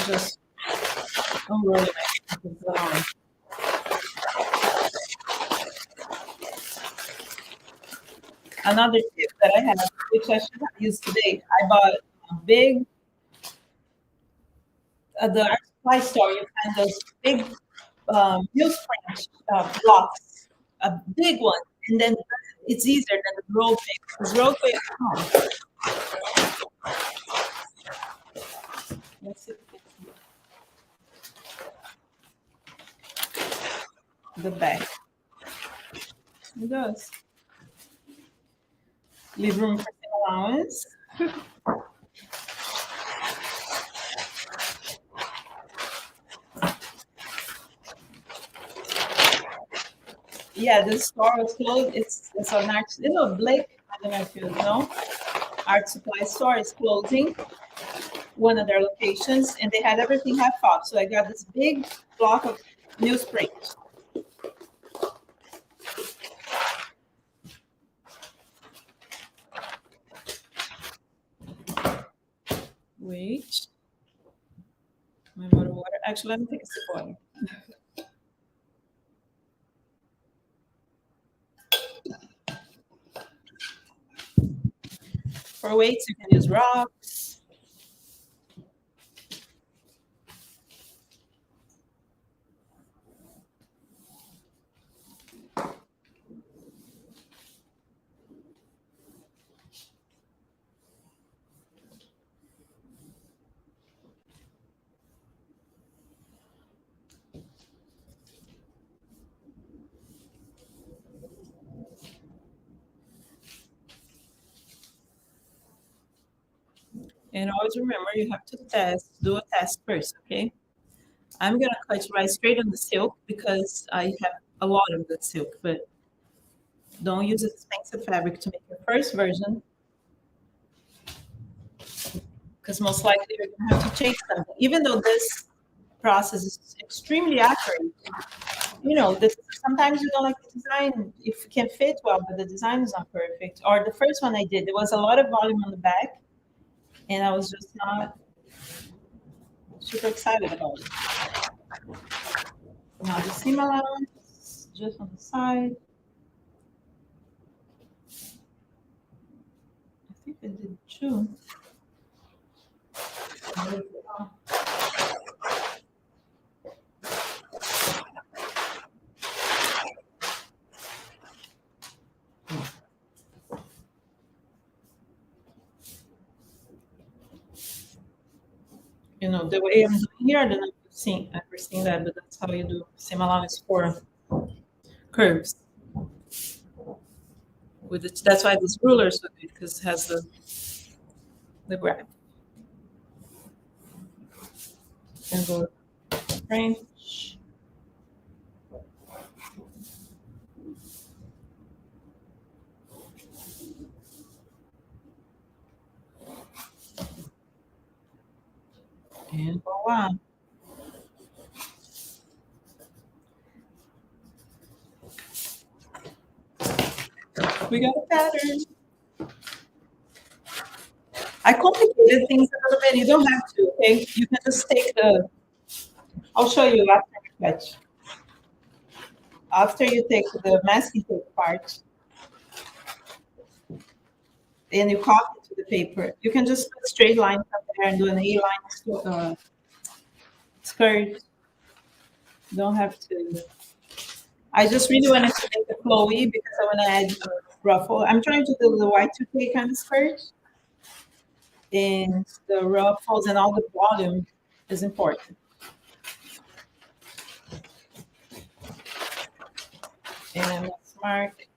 Just unroll it. Another tip that I have, which I should have used today, I bought a big, at the art supply store, you find those big newsprint blocks, a big one, and then it's easier than the roll paper. Because roll paper, oh. Let's see the back. It does. Leave room for seam allowance. Yeah, the store was closed. It's an art, Blake. I don't know if you know. Art supply store is closing. one of their locations, and they had everything half off. So I got this big block of newsprint. Wait, my bottle of water. Actually, let me take a sip of water. For weights, you can use rocks. And always remember, you have to do a test first, okay? I'm gonna cut right straight on the silk because I have a lot of the silk, but don't use expensive fabric to make your first version because most likely you're gonna have to change something. Even though this process is extremely accurate, sometimes you don't like the design if it can fit well, but the design is not perfect. Or the first one I did, there was a lot of volume on the back, and I was just not super excited about it. Now the seam allowance, just on the side. I think I did two. The way I'm doing here, I don't know if you've ever seen that, but that's how you do seam allowance for curves. That's why this ruler is so good because it has the graph. And go French. And voila. We got a pattern. I complicated things a little bit. You don't have to, okay? You can just take I'll show you after we fetch. After you take the masking tape part and you copy it to the paper, you can just put straight lines up there and do an A-line skirt. You don't have to. I just really wanted to make it flowy because I want to add a ruffle. I'm trying to do the Y2K kind of skirt. And the ruffles and all the volume is important. And let's mark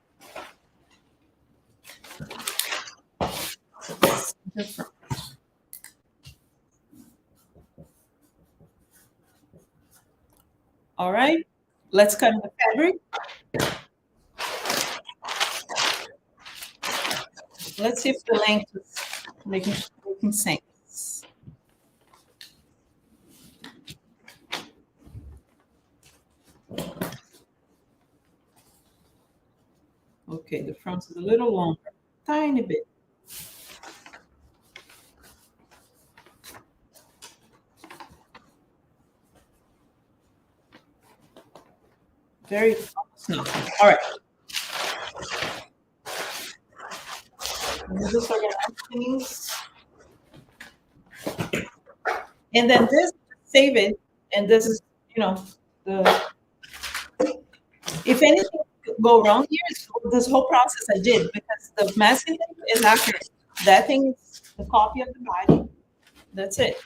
the front. All right, let's cut the fabric. Let's see if the length is making sense. Okay, the front is a little longer, tiny bit. Very no. All right. Let me just organize things. And then this, save it. And this is, if anything go wrong here, this whole process I did because the masking is accurate. That thing is the copy of the body. That's it.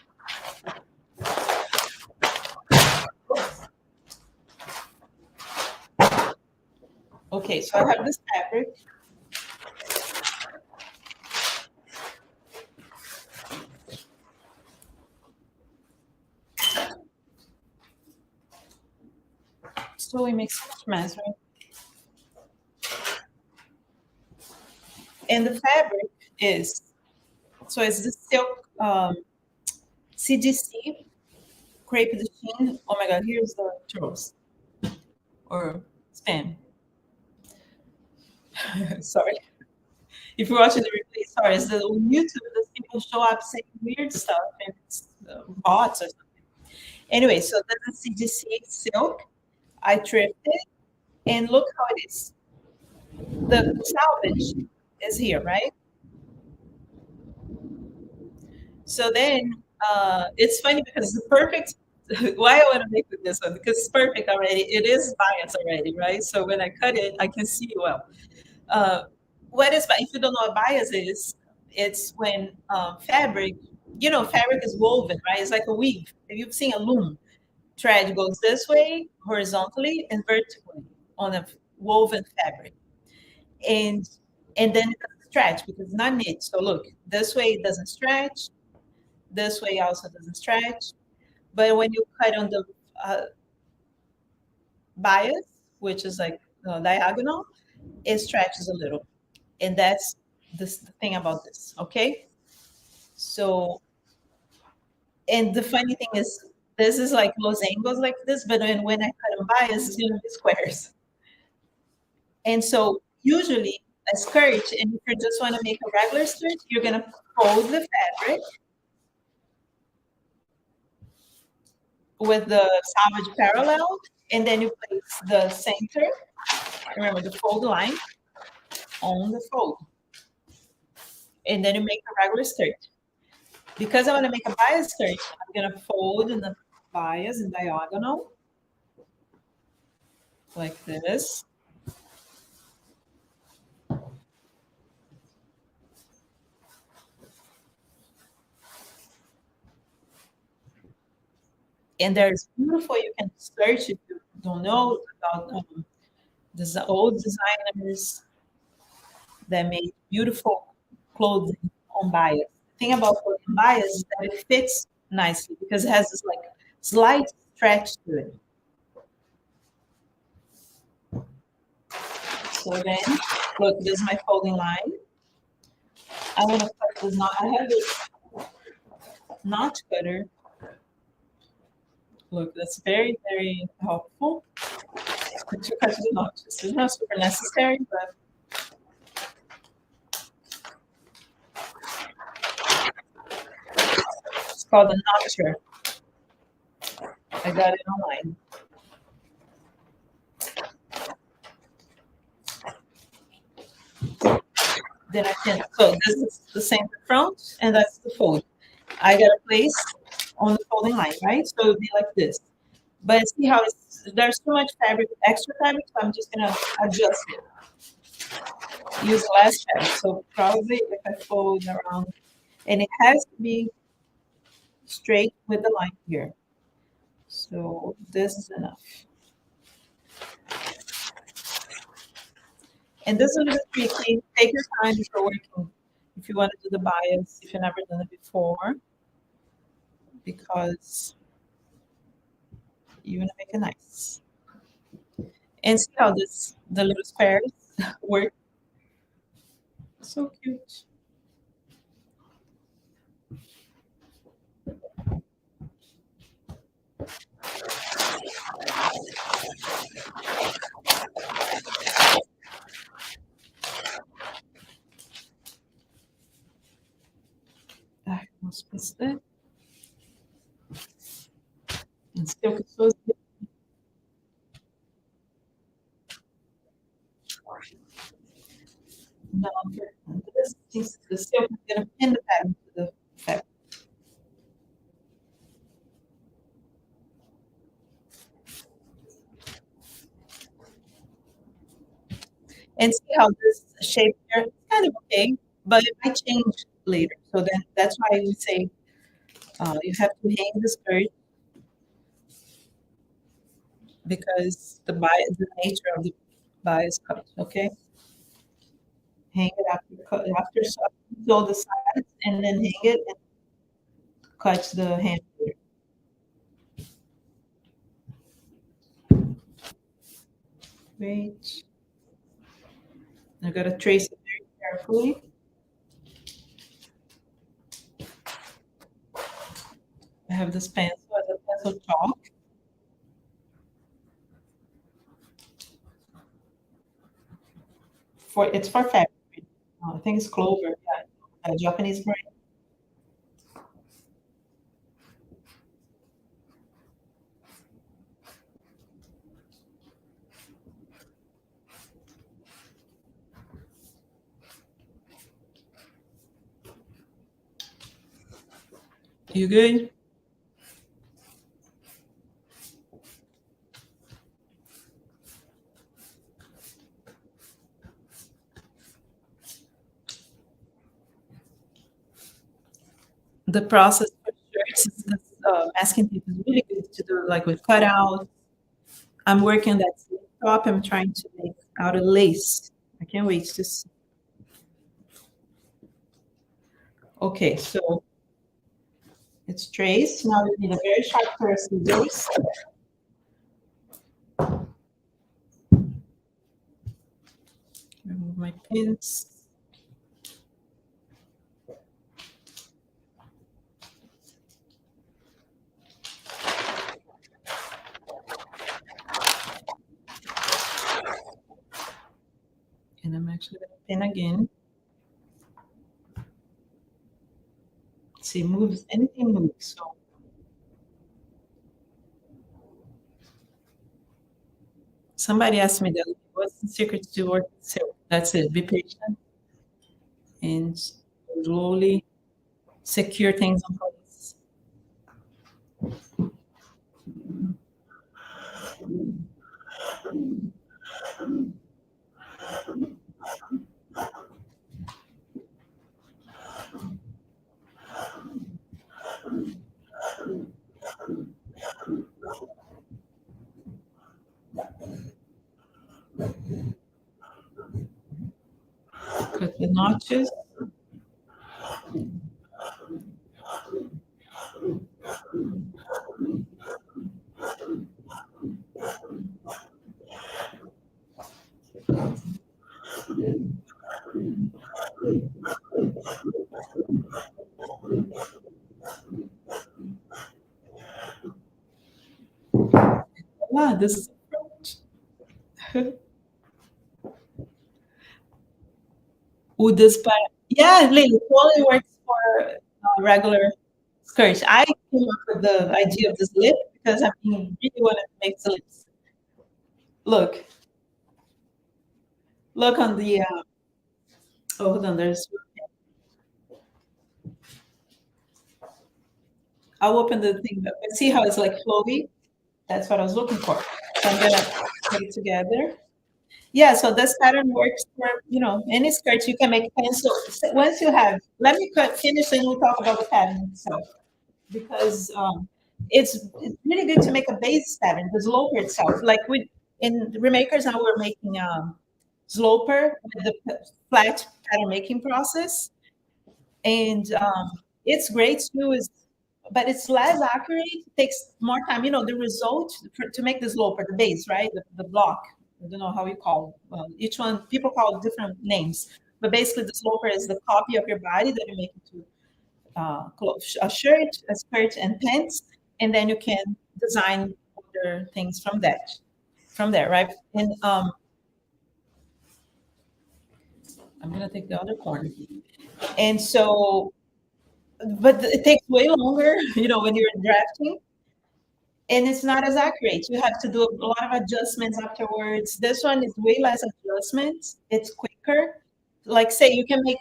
Okay, so I have this fabric. So we make so much mess, right? And the fabric is, so it's the silk CGC, crepe de chine. Oh my God, here's the churros or spam. Sorry. If you're watching the replay, sorry, it's on YouTube, those people show up saying weird stuff and it's bots or something. Anyway, so that's the CGC silk. I thrifted and look how it is. The salvage is here, right? So then it's funny because the perfect, why I want to make with this one, because it's perfect already. It is bias already, right? So when I cut it, I can see well. Uh, what is, if you don't know what bias is, it's when fabric, fabric is woven, right? It's like a weave. If you've seen a loom, thread goes this way, horizontally and vertically on a woven fabric. And then it doesn't stretch because it's not knit. So look, this way it doesn't stretch. This way also doesn't stretch. But when you cut on the uh, bias, which is like diagonal, it stretches a little. And that's the thing about this, okay? So, and the funny thing is, this is like Los Angeles like this, but when I cut on bias, it's gonna be squares. And so usually a skirt, and if you just want to make a regular skirt, you're gonna fold the fabric with the salvage parallel, and then you place the center, remember the fold line, on the fold. And then you make a regular skirt. Because I want to make a bias skirt, I'm gonna fold in the bias and diagonal, like this. And there's beautiful, you can search if you don't know about old designers that made beautiful clothing on bias. The thing about clothing bias is that it fits nicely because it has this like slight stretch to it. So then, look, this is my folding line. I want to cut this knot. I have this notch cutter. Look, that's very, very helpful. To cut the notches. It's not super necessary, but it's called a notcher. I got it online. Then I can, so this is the center front, and that's the fold. I got a place on the folding line, right? So it'd be like this. But see how there's too much fabric, extra fabric, so I'm just gonna adjust it. Use less fabric. So probably if I fold around, and it has to be straight with the line here. So this is enough. And this is a little bit tricky. Take your time before working. If you want to do the bias, if you've never done it before, because you want to make it nice. And see how the little squares work. So cute. Ai, nossa, pensei. Se eu que sou. No, this is the silk is going to pin the pattern to the fabric. And see how this shape here is kind of okay, but it might change later. So then that's why we say you have to hang the skirt because the nature of the bias cut. Okay, hang it after after sew the sides and then hang it and cut the hem. Wait, I gotta trace it very carefully. have this pencil as a pencil chalk. It's for fabric. I think it's clover. Yeah, Japanese brand. You good? The process for shirts is this masking tape is really good to do like with cutouts. I'm working on that slip top. I'm trying to make out a lace. I can't wait to see. Okay, so it's traced. Now we need a very sharp pair of scissors. Remove my pins. And I'm actually going to pin again. See, moves, anything moves. So somebody asked me that what's the secret to work with silk? That's it. Be patient and slowly secure things in place. Cut the notches. Wow, this is would this part? Yeah, Lily, totally works for regular skirts. I came up with the idea of this lip because I mean, really want to make the lips. Look, look on the. Oh, hold on. There's. I'll open the thing. But see how it's like flowy? That's what I was looking for. So I'm gonna put it together. Yeah, so this pattern works for any skirts. You can make pencil. Once you have, let me finish and we'll talk about the pattern itself because it's really good to make a base pattern, the sloper itself. Like in Remakers now we're making sloper with the flat pattern making process, and it's great too. But it's less accurate. It takes more time. The result to make the sloper, the base, right? The block. I don't know how you call it. Each one, people call it different names. But basically, the sloper is the copy of your body that you make into a shirt, a skirt, and pants, and then you can design other things from there, right? And I'm gonna take the other corner. And so, but it takes way longer, when you're drafting, and it's not as accurate. You have to do a lot of adjustments afterwards. This one is way less adjustments. It's quicker. Like say you can make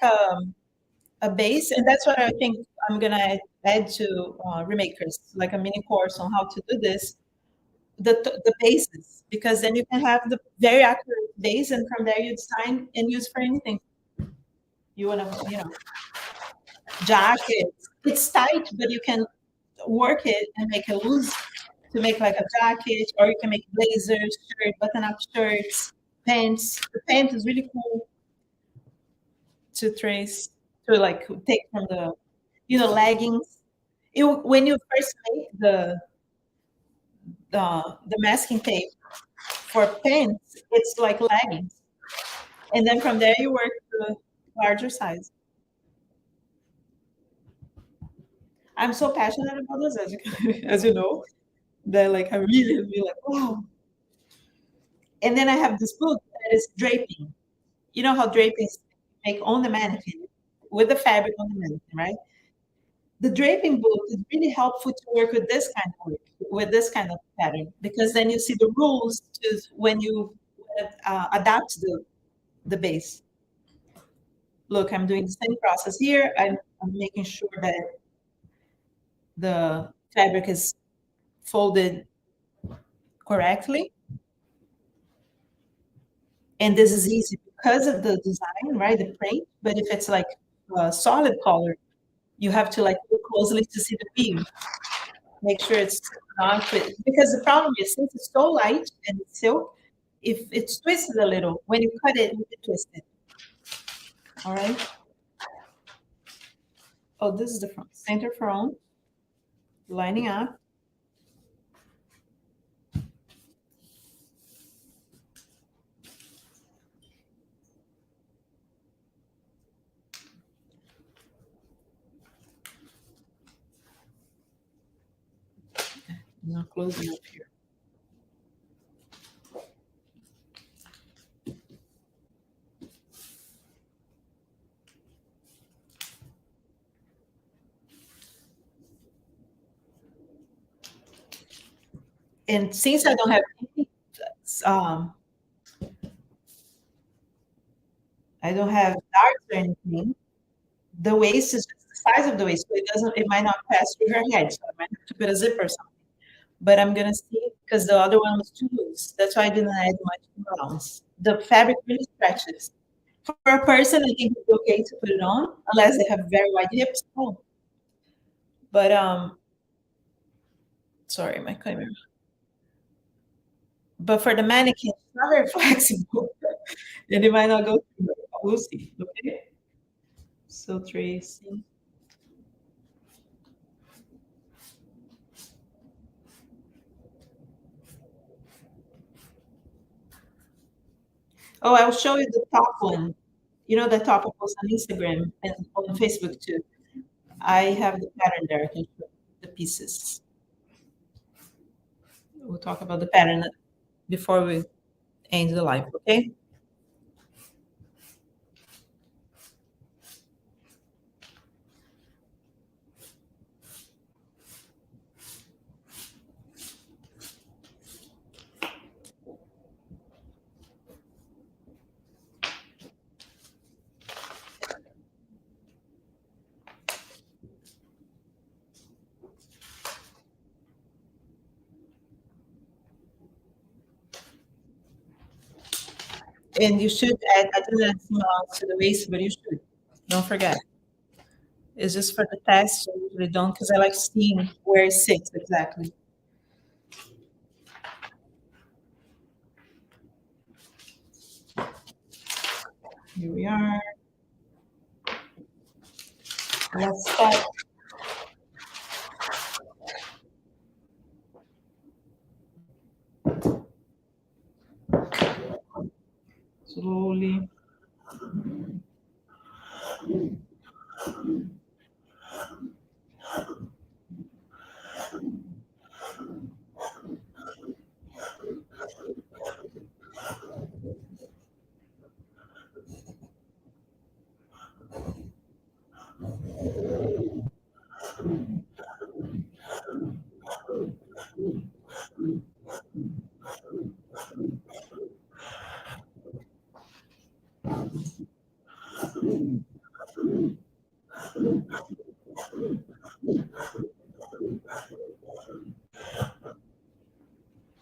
a base, and that's what I think I'm gonna add to Remakers, like a mini course on how to do this. The bases, because then you can have the very accurate base, and from there you design and use for anything you want to, jackets. It's tight, but you can work it and make it loose to make like a jacket, or you can make blazers, shirt, button-up shirts, pants. The pants is really cool to trace, to like take from the, leggings. When you first make the masking tape for pants, it's like leggings, and then from there you work the larger size. I'm so passionate about this, as you know, that like I really feel like, wow. And then I have this book that is draping. You know how draping is make on the mannequin with the fabric on the mannequin, right? The draping book is really helpful to work with this kind of work, with this kind of pattern, because then you see the rules to when you adapt the base. Look, I'm doing the same process here. I'm making sure that the fabric is folded correctly. And this is easy because of the design, right? The print. But if it's like a solid color, you have to like look closely to see the weave. Make sure it's not because the problem is since it's so light and it's silk, if it's twisted a little, when you cut it, it twisted. All right. Oh, this is the front. Center front, lining up. Now closing up here. And since I don't have any, um, I don't have darts or anything, the waist is just the size of the waist, so it might not pass through her head, so I might have to put a zipper or something. But I'm gonna see because the other one was too loose. That's why I didn't add much allowance. The fabric really stretches. For a person, I think it's okay to put it on unless they have very wide hips. Oh, but sorry, my camera. But for the mannequin, it's not very flexible, and it might not go through. We'll see. Okay. So tracing. Oh, I'll show you the top one. You know the top I post on Instagram and on Facebook too. I have the pattern there. I can show the pieces. We'll talk about the pattern before we end the live, okay? And you should add, I didn't add some to the waist, but you should. Don't forget. It's just for the test, so I usually don't, because I like seeing where it sits exactly. Here we are. Let's start slowly.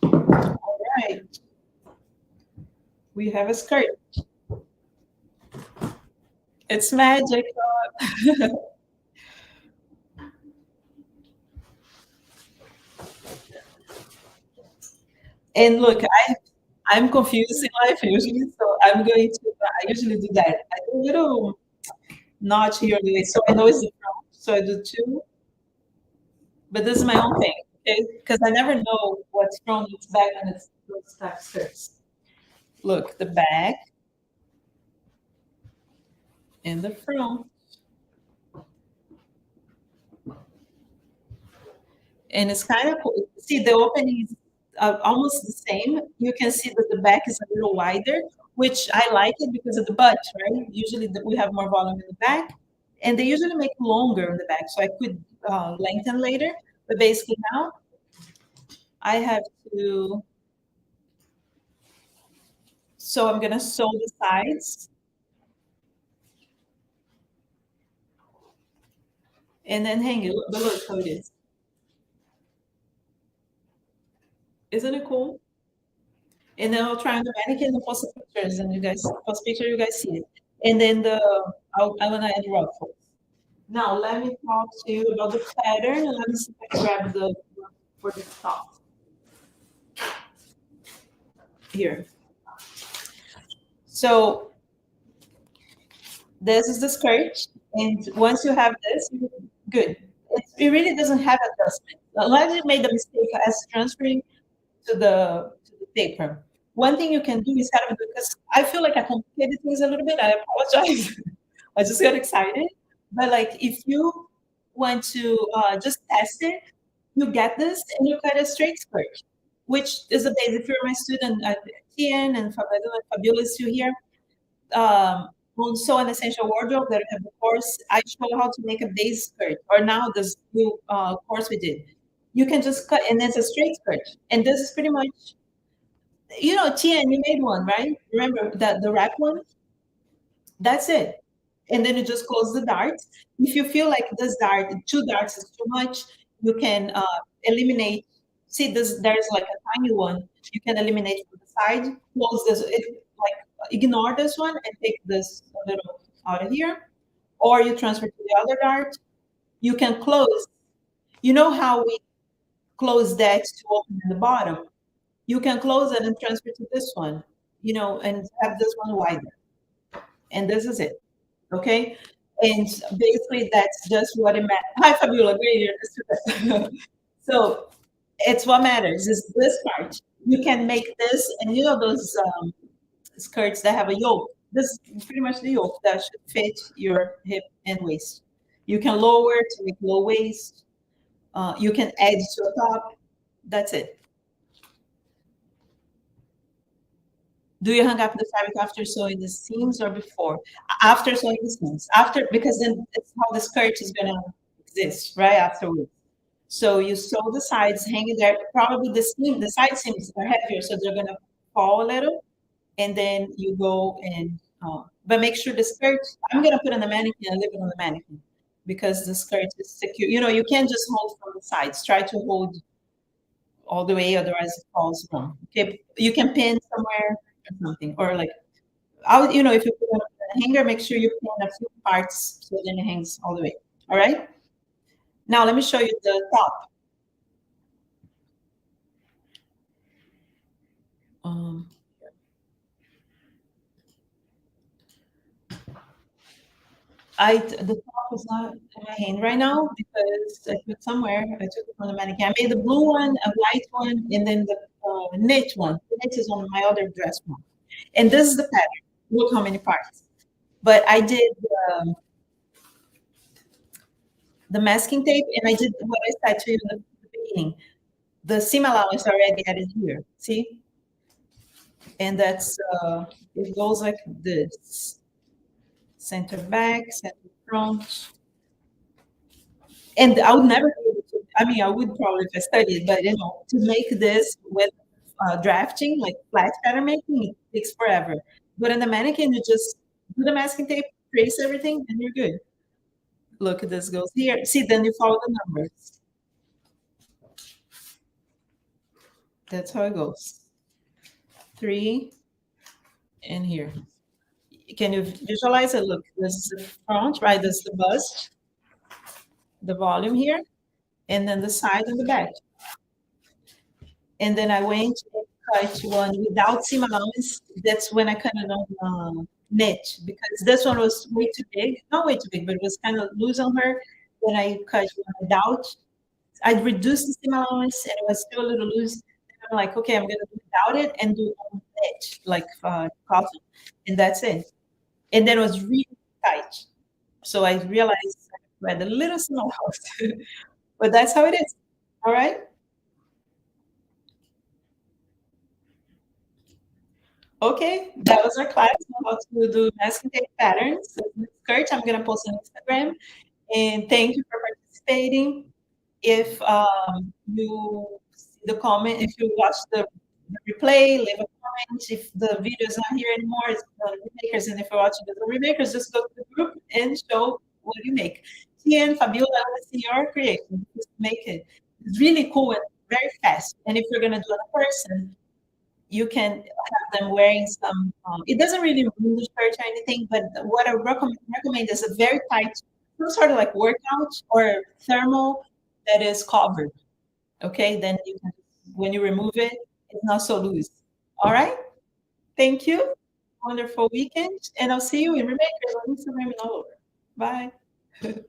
All right. We have a skirt. It's magic. And look, I'm confused in life usually, so I'm going to, I usually do that. I do a little notch here, so I know it's the front, so I do two, but this is my own thing, okay? Because I never know what's front, what's back, and it's those type skirts. Look, the back and the front. and it's kind of cool. See, the opening is almost the same. You can see that the back is a little wider, which I like it because of the butt, right? Usually we have more volume in the back, and they usually make longer in the back, so I could lengthen later. But basically now I have to, so I'm gonna sew the sides and then hang it. But look how it is. Isn't it cool? And then I'll try on the mannequin and post the pictures, and you guys post picture, you guys see it. And then I'm gonna add ruffles. Now let me talk to you about the pattern, and let me see if I grab the for the top here. So this is the skirt, and once you have this, you're good. It really doesn't have adjustment. Unless you made the mistake as transferring to the paper. One thing you can do is kind of, because I feel like I complicated things a little bit. I apologize. I just got excited. But like, if you want to just test it, you get this and you cut a straight skirt, which is a base. If you're my student at TN and Fabiola is still here, on Sew an Essential Wardrobe that I have the course, I show how to make a base skirt. Or now this new course we did, you can just cut, and it's a straight skirt. And this is pretty much, TN, you made one, right? Remember that the wrap one? That's it. And then you just close the darts. If you feel like this dart, two darts is too much, you can eliminate. See, this there's like a tiny one. You can eliminate from the side. Close this. Like ignore this one and take this a little out of here, or you transfer to the other dart. You can close. You know how we close that to open in the bottom? You can close it and transfer to this one, and have this one wider. And this is it. Okay. And basically, that's just what it meant. Hi, Fabiola. Great. So it's what matters is this part. You can make this, and those skirts that have a yoke. This is pretty much the yoke that should fit your hip and waist. You can lower to make low waist. You can edge to a top. That's it. Do you hang up the fabric after sewing the seams or before? After sewing the seams. After, because then it's how the skirt is gonna exist, right? Afterwards. So you sew the sides, hang it there. Probably the side seams are heavier, so they're gonna fall a little. And then you go and, but make sure the skirt, I'm gonna put on the mannequin and leave it on the mannequin because the skirt is secure. You can't just hold from the sides. Try to hold all the way, otherwise it falls wrong. Okay, you can pin somewhere or something, or like, if you put on a hanger, make sure you pin a few parts so then it hangs all the way. All right. Now let me show you the top. The top is not in my hand right now because I put somewhere. I took it from the mannequin. I made the blue one, a white one, and then the knit one. The knit is on my other dress one. And this is the pattern. Look how many parts. But I did the masking tape, and I did what I said to you in the beginning. The seam allowance already added here. See? And that's it goes like this. Center back, center front. And I would never be able to, I mean, I would probably if I studied, but to make this with drafting, like flat pattern making, it takes forever. But in the mannequin, you just do the masking tape, trace everything, and you're good. Look, this goes here. See, then you follow the numbers. That's how it goes. 3 and here. Can you visualize it? Look, this is the front, right? This is the bust, the volume here, and then the side and the back. And then I went and cut one without seam allowance. That's when I cut it on knit because this one was way too big. Not way too big, but it was kind of loose on her. Then I cut one without. I reduced the seam allowance and it was still a little loose. And I'm like, okay, I'm gonna do without it and do on knit, like cotton, and that's it. And then it was really tight. So I realized I had a little seam allowance, but that's how it is. All right. Okay, that was our class on how to do masking tape patterns. So this skirt, I'm gonna post on Instagram. And thank you for participating. If you see the comment, if you watch the replay, leave a comment. If the video is not here anymore, it's the remakers. And if you're watching the remakers, just go to the group and show what you make. Tia and Fabiola, I want to see your creation. Just make it. It's really cool and very fast. And if you're gonna do it in person, you can have them wearing some. It doesn't really ruin the shirt or anything, but what I recommend is a very tight, some sort of like workout or thermal that is covered. Okay, then you can, when you remove it, it's not so loose. All right. Thank you. Wonderful weekend, and I'll see you in Remakers on Instagram and all over. Bye.